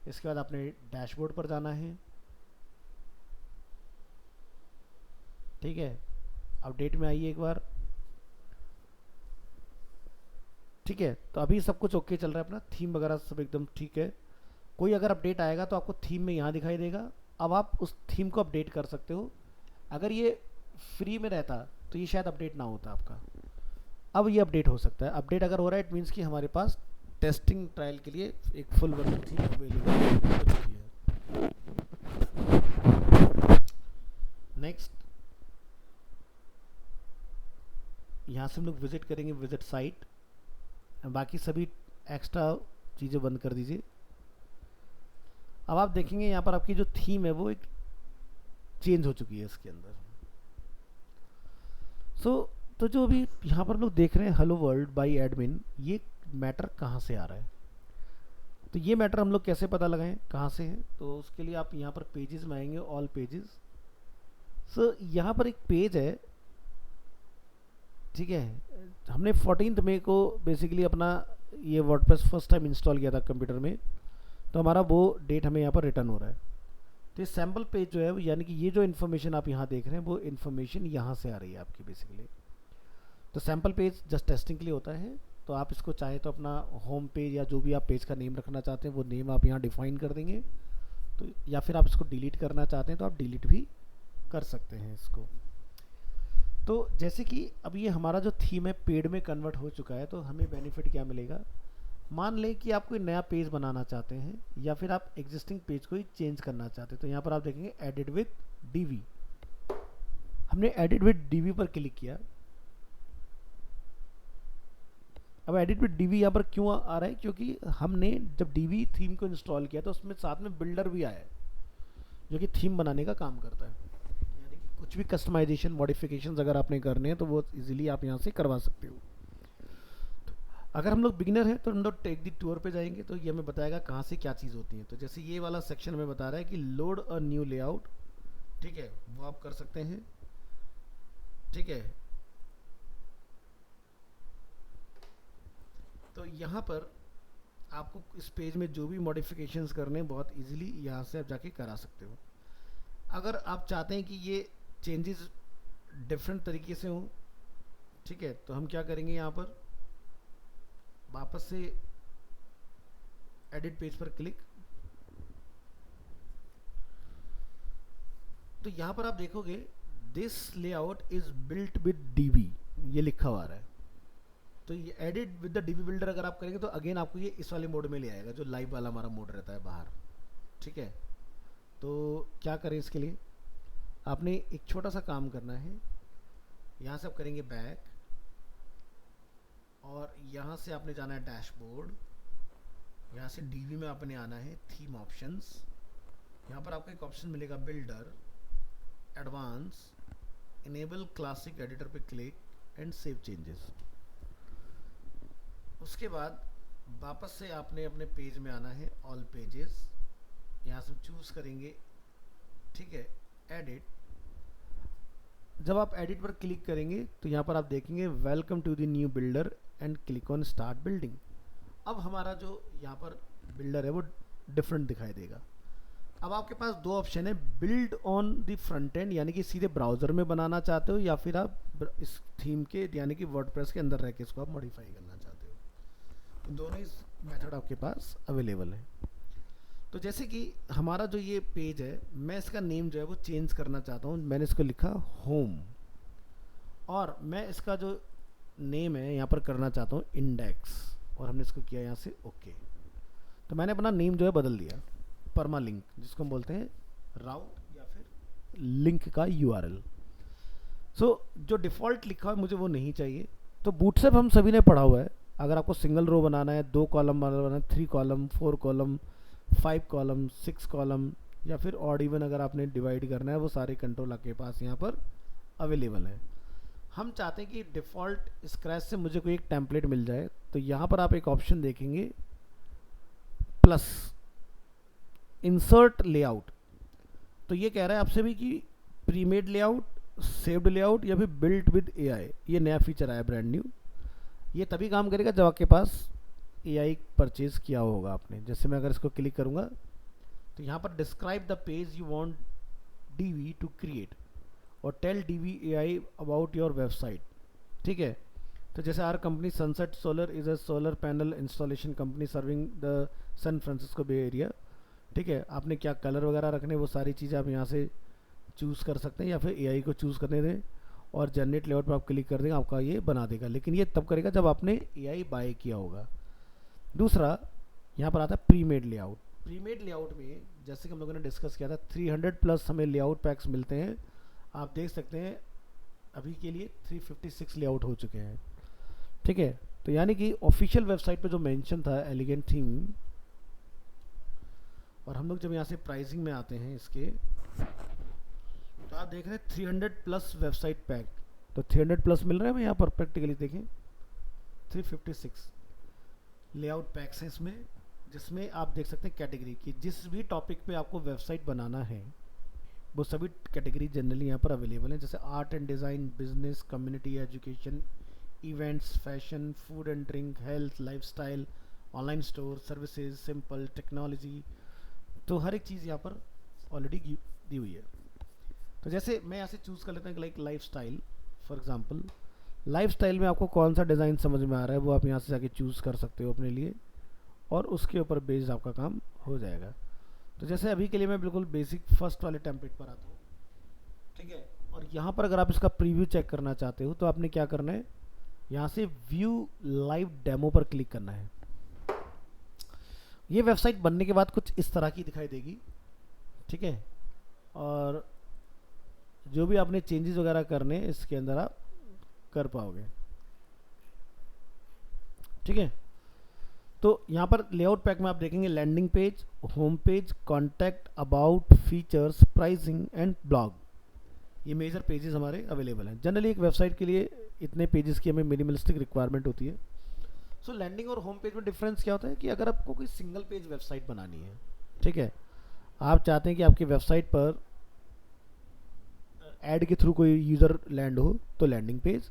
इसके बाद आपने डैशबोर्ड पर जाना है, ठीक है। अपडेट में आइए एक बार, ठीक है। तो अभी सब कुछ ओके चल रहा है, अपना थीम वगैरह सब एकदम ठीक है। कोई अगर अपडेट आएगा तो आपको थीम में यहाँ दिखाई देगा। अब आप उस थीम को अपडेट कर सकते हो। अगर ये फ्री में रहता तो ये शायद अपडेट ना होता आपका। अब ये अपडेट हो सकता है। अपडेट अगर हो रहा है इट मीन्स कि हमारे पास टेस्टिंग ट्रायल के लिए एक फुल वर्जन थीम अवेलेबल हो चुकी है। नेक्स्ट, यहाँ से हम लोग विजिट करेंगे, विजिट साइट। बाकी सभी एक्स्ट्रा चीज़ें बंद कर दीजिए। अब आप देखेंगे यहाँ पर आपकी जो थीम है वो एक चेंज हो चुकी है इसके अंदर। तो जो अभी यहाँ पर हम लोग देख रहे हैं हेलो वर्ल्ड बाय एडमिन, ये मैटर कहाँ से आ रहा है? तो ये मैटर हम लोग कैसे पता लगाएं, कहाँ से है? तो उसके लिए आप यहाँ पर पेजेस में आएंगे, ऑल पेजेस। सो यहाँ पर एक पेज है, ठीक है। हमने 14 मई को बेसिकली अपना ये वर्डप्रेस फर्स्ट टाइम इंस्टॉल किया था कंप्यूटर में, तो हमारा वो डेट हमें यहाँ पर रिटर्न हो रहा है। तो ये सैम्पल पेज जो है, यानी कि ये जो इन्फॉर्मेशन आप यहाँ देख रहे हैं वो इन्फॉर्मेशन यहाँ से आ रही है आपकी बेसिकली। तो सैम्पल पेज जस्ट टेस्टिंग के लिए होता है। तो आप इसको चाहे तो अपना होम पेज या जो भी आप पेज का नेम रखना चाहते हैं वो नेम आप यहाँ डिफाइन कर देंगे, तो या फिर आप इसको डिलीट करना चाहते हैं तो आप डिलीट भी कर सकते हैं इसको। तो जैसे कि अब ये हमारा जो थीम है पेड में कन्वर्ट हो चुका है, तो हमें बेनिफिट क्या मिलेगा? मान लें कि आप कोई नया पेज बनाना चाहते हैं या फिर आप एग्जिस्टिंग पेज को ही चेंज करना चाहते हैं, तो यहाँ पर आप देखेंगे एडिट विद डीवी। हमने एडिट विद डीवी पर क्लिक किया। अब एडिट विद डीवी यहाँ पर क्यों आ रहा है? क्योंकि हमने जब डीवी थीम को इंस्टॉल किया तो उसमें साथ में बिल्डर भी आया है जो कि थीम बनाने का काम करता है। यानी कि कुछ भी कस्टमाइजेशन मॉडिफिकेशंस अगर आपने करने हैं तो वो इजीली आप यहाँ से करवा सकते हो। तो अगर हम लोग बिगिनर हैं तो हम लोग टेक दी टूर पे जाएंगे, तो ये हमें बताएगा कहाँ से क्या चीज़ होती है। तो जैसे ये वाला सेक्शन हमें बता रहा है कि लोड अ न्यू लेआउट, ठीक है, वो आप कर सकते हैं, ठीक है। तो यहाँ पर आपको इस पेज में जो भी मॉडिफिकेशंस करने हैं बहुत इजीली यहाँ से आप जाके करा सकते हो। अगर आप चाहते हैं कि ये चेंजेस डिफरेंट तरीके से हों, ठीक है, तो हम क्या करेंगे, यहाँ पर वापस से एडिट पेज पर क्लिक। तो यहाँ पर आप देखोगे this layout is built with Divi, ये लिखा हुआ है। तो ये edit with the Divi builder अगर आप करेंगे तो अगेन आपको ये इस वाले मोड में ले आएगा जो लाइव वाला हमारा मोड रहता है बाहर, ठीक है। तो क्या करें इसके लिए, आपने एक छोटा सा काम करना है। यहाँ से आप करेंगे बैक और यहाँ से आपने जाना है डैशबोर्ड, यहाँ से डीवी में आपने आना है थीम ऑप्शंस। यहाँ पर आपको एक ऑप्शन मिलेगा builder, advance, enable classic editor पे क्लिक एंड सेव चेंजेस। उसके बाद वापस से आपने अपने पेज में आना है, ऑल पेजेस, यहाँ से चूज करेंगे, ठीक है, एडिट। जब आप एडिट पर क्लिक करेंगे तो यहाँ पर आप देखेंगे welcome to the new builder and click on start building. अब हमारा जो यहाँ पर बिल्डर है वो डिफरेंट दिखाई देगा। अब आपके पास दो ऑप्शन है, build on the front end यानी कि सीधे ब्राउजर में बनाना चाहते हो, या फिर आप इस थीम के यानी कि वर्डप्रेस के अंदर रह के इसको आप मॉडिफाई करना चाहते हो। दोनों ही मेथड आपके पास अवेलेबल है। तो जैसे कि हमारा जो ये पेज है, मैं इसका नेम जो है वो चेंज करना चाहता हूँ। मैंने इसको लिखा होम, और मैं इसका जो नेम है यहाँ पर करना चाहता हूँ इंडेक्स, और हमने इसको किया यहाँ से ओके। तो मैंने अपना नेम जो है बदल दिया, परमालिंक, जिसको हम बोलते हैं राउट या फिर लिंक का यूआरएल। सो जो डिफ़ॉल्ट लिखा है मुझे वो नहीं चाहिए। तो बूटस्ट्रैप हम सभी ने पढ़ा हुआ है, अगर आपको सिंगल रो बनाना है, 2 कॉलम बनाना है, 3 कॉलम, 4 कॉलम, 5 कॉलम, 6 कॉलम, या फिर ऑड इवन अगर आपने डिवाइड करना है, वो सारे कंट्रोल आपके पास यहाँ पर अवेलेबल है। हम चाहते हैं कि डिफ़ॉल्ट स्क्रैच से मुझे कोई एक टेम्पलेट मिल जाए, तो यहाँ पर आप एक ऑप्शन देखेंगे प्लस इंसर्ट लेआउट। तो ये कह रहा है आपसे भी कि प्रीमेड लेआउट, सेव्ड लेआउट या फिर बिल्ट विद एआई, ये नया फीचर आया ब्रांड न्यू। ये तभी काम करेगा जब आपके पास एआई परचेज किया होगा आपने। जैसे मैं अगर इसको क्लिक करूँगा तो यहाँ पर describe the page you want Divi to create और tell Divi AI about your website, ठीक है। तो जैसे our company Sunset Solar is a solar panel installation company serving the San Francisco Bay Area, ठीक है। आपने क्या कलर वगैरह रखने, वो सारी चीज़ें आप यहाँ से चूज़ कर सकते हैं, या फिर एआई को चूज़ करने दें और जनरेट लेआउट पर आप क्लिक कर देंगे, आपका ये बना देगा। लेकिन ये तब करेगा जब आपने एआई बाय किया होगा। दूसरा यहाँ पर आता है प्रीमेड लेआउट। प्रीमेड लेआउट में जैसे कि हम लोगों ने डिस्कस किया था 300 प्लस हमें लेआउट पैक्स मिलते हैं। आप देख सकते हैं अभी के लिए 356 लेआउट हो चुके हैं, ठीक है। तो यानी कि ऑफिशियल वेबसाइट पे जो मेंशन था एलिगेंट थीम, और हम लोग जब यहाँ से प्राइसिंग में आते हैं इसके, तो आप देख रहे हैं 300 प्लस वेबसाइट पैक। तो 300 प्लस मिल रहा है हमें यहाँ पर, प्रैक्टिकली देखें 356 लेआउट पैक्स हैं इसमें, जिसमें आप देख सकते हैं कैटेगरी की, जिस भी टॉपिक पे आपको वेबसाइट बनाना है वो सभी कैटेगरी जनरली यहाँ पर अवेलेबल हैं, जैसे art and design, business, community, education, events, fashion, food and drink, health, lifestyle, online store, services, simple, technology. तो हर एक चीज़ यहाँ पर ऑलरेडी दी हुई है। तो जैसे मैं यहाँ से चूज़ कर लेता हूँ like lifestyle, for example lifestyle में आपको कौन सा डिज़ाइन समझ में आ रहा है वो आप यहाँ से जाके चूज़ कर सकते हो अपने लिए, और उसके ऊपर बेस्ड आपका काम हो जाएगा। तो जैसे अभी के लिए मैं बिल्कुल बेसिक फर्स्ट वाले टेम्पलेट पर आता हूँ, ठीक है। और यहाँ पर अगर आप इसका प्रीव्यू चेक करना चाहते हो तो आपने क्या करना है, यहाँ से व्यू लाइव डेमो पर क्लिक करना है। ये वेबसाइट बनने के बाद कुछ इस तरह की दिखाई देगी, ठीक है। और जो भी आपने चेंजेस वगैरह करने इसके अंदर आप कर पाओगे, ठीक है। तो यहाँ पर लेआउट पैक में आप देखेंगे landing page, home page, contact, about, features, pricing and blog. ये मेजर पेजेस हमारे अवेलेबल हैं। जनरली एक वेबसाइट के लिए इतने पेजेस की हमें मिनिमलिस्टिक रिक्वायरमेंट होती है। सो लैंडिंग और होम पेज में डिफरेंस क्या होता है कि अगर आपको कोई सिंगल पेज वेबसाइट बनानी है, ठीक है, आप चाहते हैं कि आपकी वेबसाइट पर ऐड के थ्रू कोई यूज़र लैंड हो तो लैंडिंग पेज,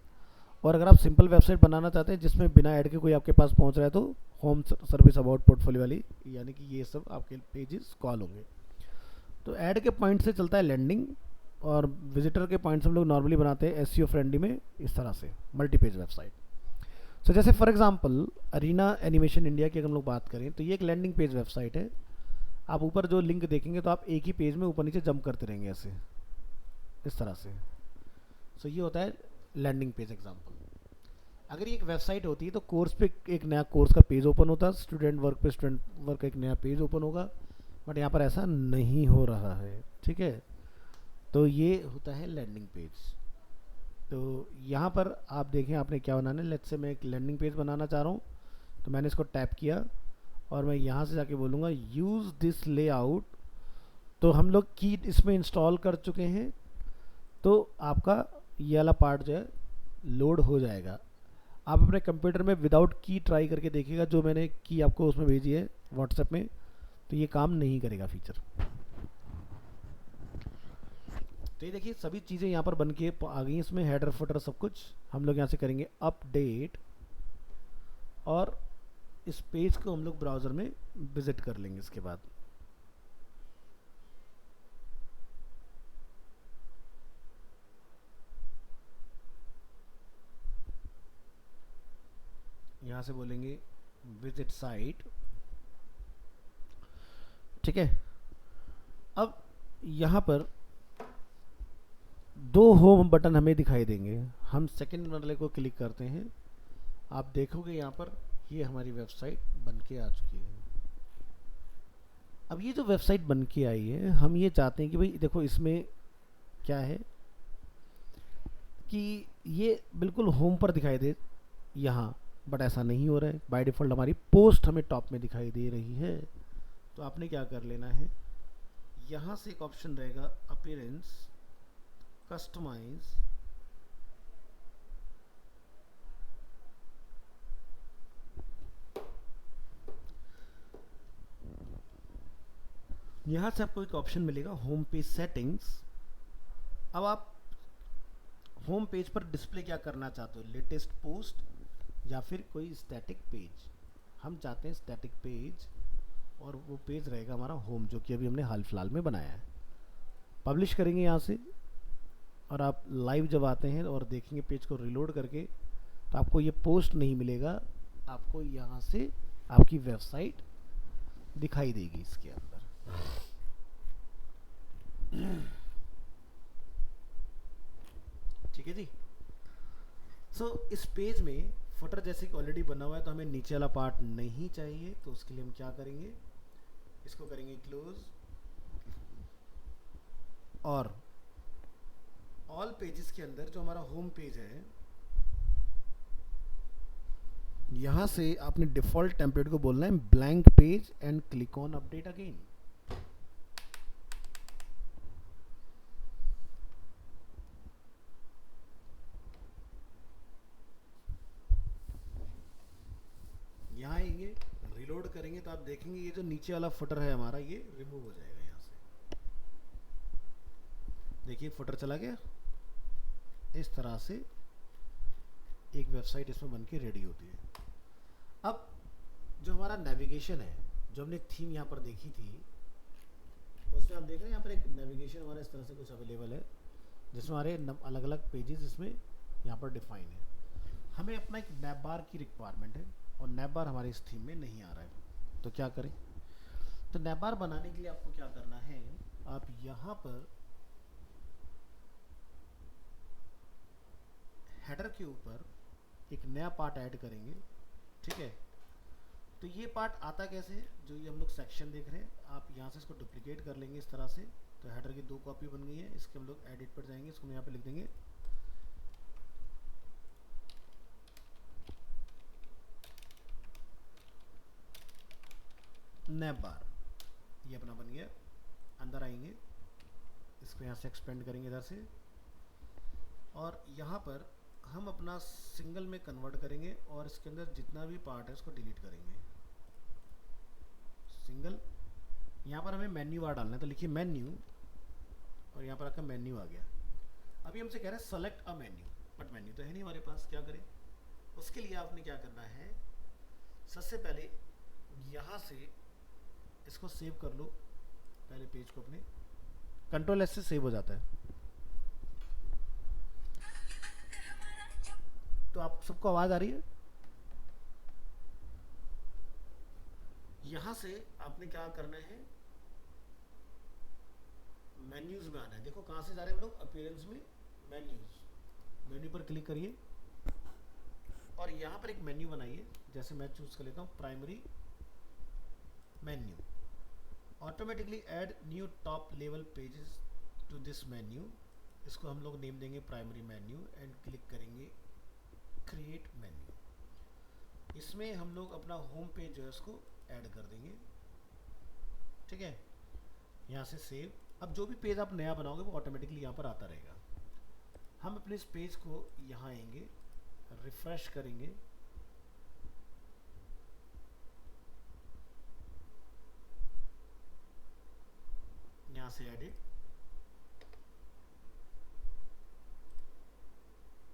और अगर आप सिंपल वेबसाइट बनाना चाहते हैं जिसमें बिना ऐड के कोई आपके पास पहुंच रहा है तो होम सर्विस, अबाउट, पोर्टफोलियो वाली, यानी कि ये सब आपके पेजेस कॉल होंगे। तो ऐड के पॉइंट से चलता है लैंडिंग, और विजिटर के पॉइंट्स हम लोग नॉर्मली बनाते हैं एसईओ फ्रेंडली में इस तरह से मल्टी पेज वेबसाइट। सो जैसे for example Arena Animation India की अगर हम लोग बात करें तो ये एक लैंडिंग पेज वेबसाइट है। आप ऊपर जो लिंक देखेंगे तो आप एक ही पेज में ऊपर नीचे जंप करते रहेंगे ऐसे, इस तरह से। सो ये होता है लैंडिंग पेज एग्जांपल। अगर ये एक वेबसाइट होती है तो कोर्स पे एक नया कोर्स का पेज ओपन होता है, स्टूडेंट वर्क पे स्टूडेंट वर्क का एक नया पेज ओपन होगा, बट यहाँ पर ऐसा नहीं हो रहा है, ठीक है। तो ये होता है लैंडिंग पेज। तो यहाँ पर आप देखें आपने क्या बनाना है। लेट्स से मैं एक लैंडिंग पेज बनाना चाह रहा हूँ, तो मैंने इसको टैप किया और मैं यहाँ से जाके बोलूँगा यूज़ दिस लेआउट। तो हम लोग की इसमें इंस्टॉल कर चुके हैं, तो आपका ये वाला पार्ट जो है लोड हो जाएगा। आप अपने कंप्यूटर में विदाउट की ट्राई करके देखिएगा, जो मैंने की आपको उसमें भेजी है व्हाट्सएप में, तो ये काम नहीं करेगा फीचर। तो ये देखिए सभी चीज़ें यहाँ पर बन के आ गई, इसमें हेडर फुटर सब कुछ। हम लोग यहाँ से करेंगे अपडेट और इस पेज को हम लोग ब्राउज़र में विजिट कर लेंगे इसके बाद। यहाँ से बोलेंगे विजिट साइट, ठीक है। अब यहाँ पर दो होम बटन हमें दिखाई देंगे। हम सेकंड वाले को क्लिक करते हैं, आप देखोगे यहाँ पर ये हमारी वेबसाइट बन के आ चुकी है। अब ये जो वेबसाइट बन के आई है, हम ये चाहते हैं कि भाई देखो इसमें क्या है कि ये बिल्कुल होम पर दिखाई दे यहाँ, बट ऐसा नहीं हो रहा है। बाय डिफ़ॉल्ट हमारी पोस्ट हमें टॉप में दिखाई दे रही है। तो आपने क्या कर लेना है, यहाँ से एक ऑप्शन रहेगा अपीयरेंस, कस्टमाइज, यहाँ से आपको एक ऑप्शन मिलेगा होम पेज सेटिंग्स। अब आप होम पेज पर डिस्प्ले क्या करना चाहते हो, लेटेस्ट पोस्ट या फिर कोई स्टैटिक पेज। हम चाहते हैं स्टैटिक पेज, और वो पेज रहेगा हमारा होम, जो कि अभी हमने हाल फिलहाल में बनाया है। पब्लिश करेंगे यहाँ से, और आप लाइव जब आते हैं और देखेंगे पेज को रिलोड करके, तो आपको ये पोस्ट नहीं मिलेगा, आपको यहाँ से आपकी वेबसाइट दिखाई देगी इसके अंदर। ठीक है जी। सो इस पेज में फुटर जैसे कि ऑलरेडी बना हुआ है, तो हमें नीचे वाला पार्ट नहीं चाहिए। तो उसके लिए हम क्या करेंगे, इसको करेंगे क्लोज, और ऑल पेजेस के अंदर जो हमारा होम पेज है, यहाँ से आपने डिफॉल्ट टेम्पलेट को बोलना है blank page and click on update again. यहाँ आएंगे, रिलोड करेंगे तो आप देखेंगे ये जो नीचे वाला फुटर है हमारा ये रिमूव हो जाएगा यहाँ से। देखिए फुटर चला गया। इस तरह से एक वेबसाइट इसमें बन के रेडी होती है। अब जो हमारा नेविगेशन है, जो हमने एक थीम यहाँ पर देखी थी, उसमें आप देख रहे हैं यहाँ पर एक नेविगेशन हमारा इस तरह से कुछ अवेलेबल है, जिसमें हमारे अलग अलग पेजेस इसमें यहाँ पर डिफाइन है। हमें अपना एक नैप बार की रिक्वायरमेंट है और नैप बार हमारे इस थीम में नहीं आ रहा है, तो क्या करें? तो नैप बार बनाने के लिए आपको क्या करना है, आप यहाँ पर हेडर के ऊपर एक नया पार्ट ऐड करेंगे, ठीक है। तो ये पार्ट आता कैसे है, जो ये हम लोग सेक्शन देख रहे हैं, आप यहाँ से इसको डुप्लीकेट कर लेंगे इस तरह से। तो हेडर की 2 कॉपी बन गई है। इसके हम लोग एडिट पर जाएंगे, इसको हम यहाँ पे लिख देंगे नैप बार। ये अपना बन गया। अंदर आएंगे, इसको यहाँ से एक्सपेंड करेंगे इधर से, और यहाँ पर हम अपना सिंगल में कन्वर्ट करेंगे और इसके अंदर जितना भी पार्ट है उसको डिलीट करेंगे। सिंगल, यहाँ पर हमें मेन्यू बार डालना है, तो लिखिए मेन्यू, और यहाँ पर आपका मेन्यू आ गया। अभी हमसे कह रहे हैं select a menu, but menu तो है नहीं हमारे पास, क्या करें? उसके लिए आपने क्या करना है, सबसे पहले यहाँ से इसको सेव कर लो, पहले पेज को अपने कंट्रोल एस से सेव हो जाता है। तो आप सबको आवाज आ रही है? यहां से आपने क्या करना है, मेन्यूज में आना है। देखो कहां से जा रहे हैं हम लोग, अपीयरेंस में मेन्यूज, मेन्यू पर क्लिक करिए और यहां पर एक मेन्यू बनाइए। जैसे मैं चूज कर लेता हूं primary menu. Automatically add new top level pages to this menu. इसको हम लोग नेम देंगे प्राइमरी मेन्यू एंड क्लिक करेंगे क्रिएट मेन्यू। इसमें हम लोग अपना होम पेज जो है उसको ऐड कर देंगे, ठीक है। यहाँ से सेव। अब जो भी पेज आप नया बनाओगे वो ऑटोमेटिकली यहाँ पर आता रहेगा। हम अपने इस पेज को यहाँ आएंगे, रिफ्रेश करेंगे, यहाँ से एडिट,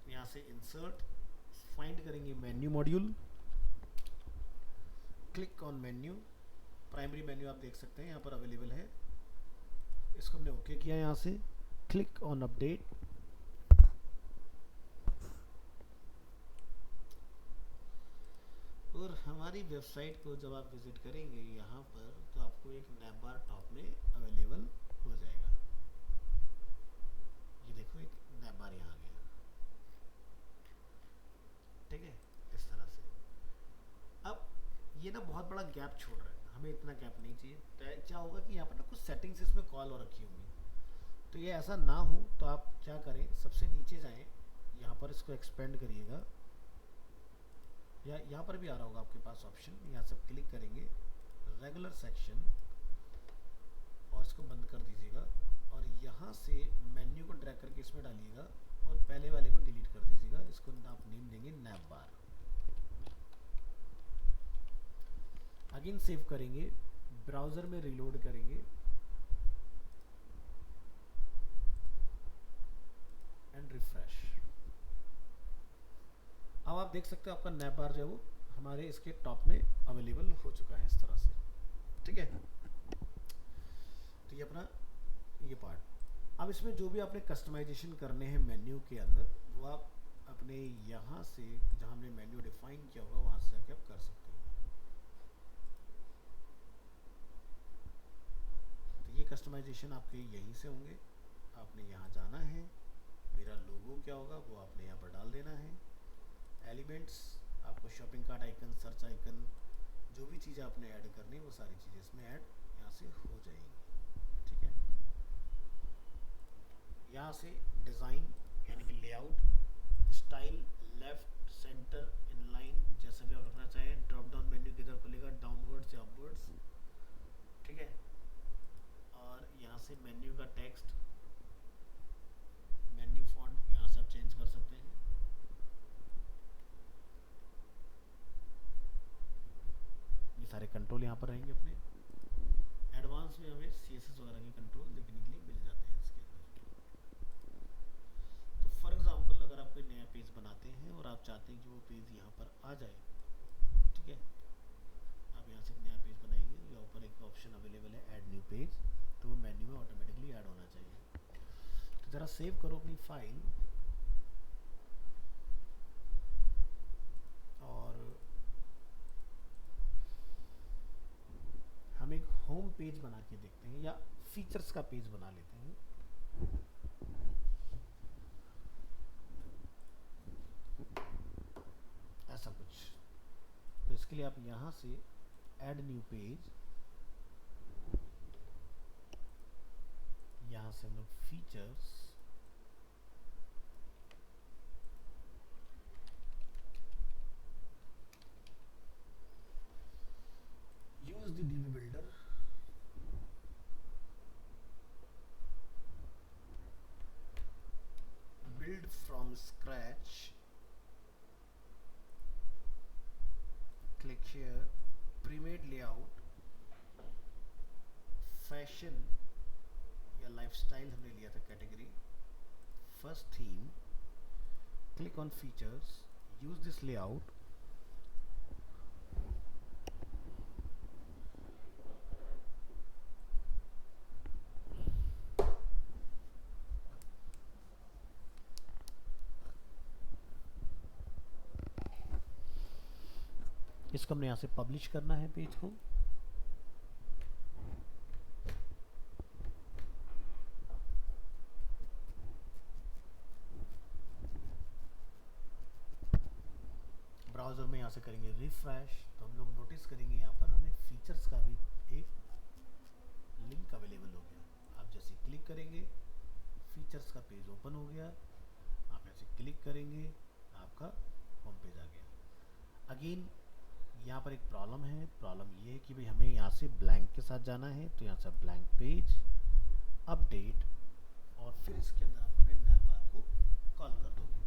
यहाँ से इंसर्ट, फाइंड करेंगे menu module, click on menu. Primary menu आप देख सकते हैं यहाँ पर अवेलेबल है। इसको हमने ओके किया, यहाँ से क्लिक ऑन अपडेट। और हमारी वेबसाइट को जब आप विजिट करेंगे यहाँ पर, तो आपको एक नैप बार टॉप में अवेलेबल हो जाएगा। ये देखो एक नैप बार यहाँ आ गया, ठीक है, इस तरह से। अब ये ना बहुत बड़ा गैप छोड़ रहा है, हमें इतना गैप नहीं चाहिए। तो क्या होगा कि यहाँ पर ना कुछ सेटिंग्स इसमें कॉल हो रखी होंगी, तो ये ऐसा ना हो तो आप क्या करें, सबसे नीचे जाएं, यहाँ पर इसको एक्सपेंड करिएगा, या यहाँ पर भी आ रहा होगा आपके पास ऑप्शन, यहाँ से क्लिक करेंगे रेगुलर सेक्शन और इसको बंद कर दीजिएगा, और यहाँ से मेन्यू को ड्रैग करके इसमें डालिएगा और पहले वाले को डिलीट कर दीजिएगा। इसको आप नेम देंगे नैप बार। अगेन सेव करेंगे, ब्राउजर में रिलोड करेंगे एंड रिफ्रेश। अब आप देख सकते हो आपका नैप बार जो है वो हमारे इसके टॉप में अवेलेबल हो चुका है इस तरह से, ठीक है। तो ये अपना ये पार्ट। अब इसमें जो भी आपने कस्टमाइजेशन करने हैं मेन्यू के अंदर, वो आप अपने यहाँ से जहाँ हमने मेन्यू डिफाइन किया होगा वहाँ से जाके आप कर सकते हैं। तो ये कस्टमाइजेशन आपके यहीं से होंगे। आपने यहाँ जाना है, मेरा लोगो क्या होगा वो आपने यहाँ पर डाल देना है। एलिमेंट्स, आपको shopping cart icon, search icon, जो भी चीज़ें आपने ऐड करनी है वो सारी चीज़ें इसमें ऐड यहाँ से हो जाएंगी, ठीक है। यहाँ से डिज़ाइन यानी कि layout, style, left, centre, inline, जैसा भी आप रखना चाहें। ड्रॉप डाउन मेन्यू किधर खुलेगा, डाउनवर्ड्स या अपवर्ड्स, ठीक है। और यहाँ से मेन्यू का टेक्स्ट, मेन्यू फॉन्ट यहाँ से आप चेंज कर सकते हैं। सारे कंट्रोल यहाँ पर रहेंगे अपने। एडवांस में हमें CSS वगैरह के कंट्रोल देखने के लिए मिल जाते हैं इसके अंदर। तो फॉर एग्जांपल अगर आप कोई नया पेज बनाते हैं और आप चाहते हैं कि वो पेज यहाँ पर आ जाए, ठीक है, आप यहाँ से एक नया पेज बनाएंगे, या ऊपर एक ऑप्शन अवेलेबल है ऐड न्यू पेज, तो वो मेन्यू में ऑटोमेटिकली ऐड होना चाहिए। तो ज़रा सेव करो अपनी फाइल और हम एक होम पेज बना के देखते हैं, या फीचर्स का पेज बना लेते हैं। ऐसा कुछ। तो इसके लिए आप यहाँ से ऐड न्यू पेज, यहाँ से हम लोग features, use the DB builder, build from scratch, click here, pre-made layout, fashion या lifestyle हमने लिया था category, first theme, click on features, use this layout, इसको हमने यहाँ से पब्लिश करना है पेज को। ब्राउज़र में यहाँ से करेंगे रिफ्रेश, तो हम लोग नोटिस करेंगे यहाँ पर हमें फीचर्स का भी एक लिंक अवेलेबल हो गया। आप जैसे क्लिक करेंगे फीचर्स का पेज ओपन हो गया, आप ऐसे क्लिक करेंगे आपका होम पेज आ गया। अगेन यहाँ पर एक प्रॉब्लम है, प्रॉब्लम ये है कि भाई हमें यहाँ से ब्लैंक के साथ जाना है, तो यहाँ से ब्लैंक पेज, अपडेट, और फिर इसके अंदर आप अपने नैवबार को कॉल कर दोगे।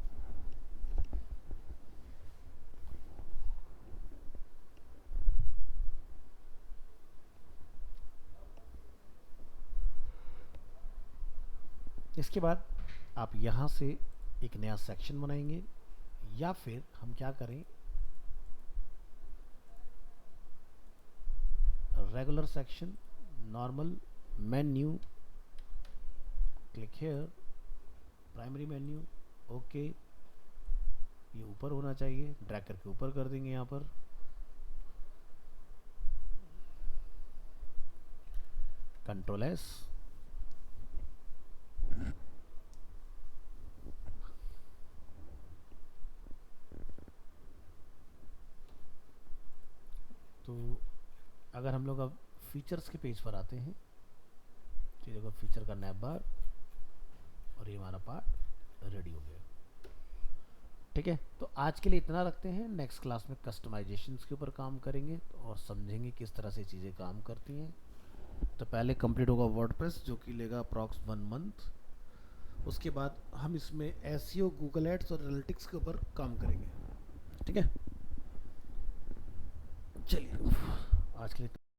इसके बाद आप यहाँ से एक नया सेक्शन बनाएंगे, या फिर हम क्या करें, regular section, normal menu, click here, primary menu, okay, ये ऊपर होना चाहिए, ड्रैग करके ऊपर कर देंगे यहाँ पर। कंट्रोल एस, तो अगर हम लोग अब फीचर्स के पेज पर आते हैं, तो देखो फीचर का नैब बार और ये हमारा पार्ट रेडी हो गया। ठीक है, तो आज के लिए इतना रखते हैं। नेक्स्ट क्लास में कस्टमाइजेशंस के ऊपर काम करेंगे और समझेंगे किस तरह से चीज़ें काम करती हैं। तो पहले कंप्लीट होगा वर्डप्रेस, जो कि लेगा अप्रॉक्स 1 मंथ। उसके बाद हम इसमें एसईओ, गूगल एड्स और एनालिटिक्स के ऊपर काम करेंगे। ठीक है, चलिए आज के लिए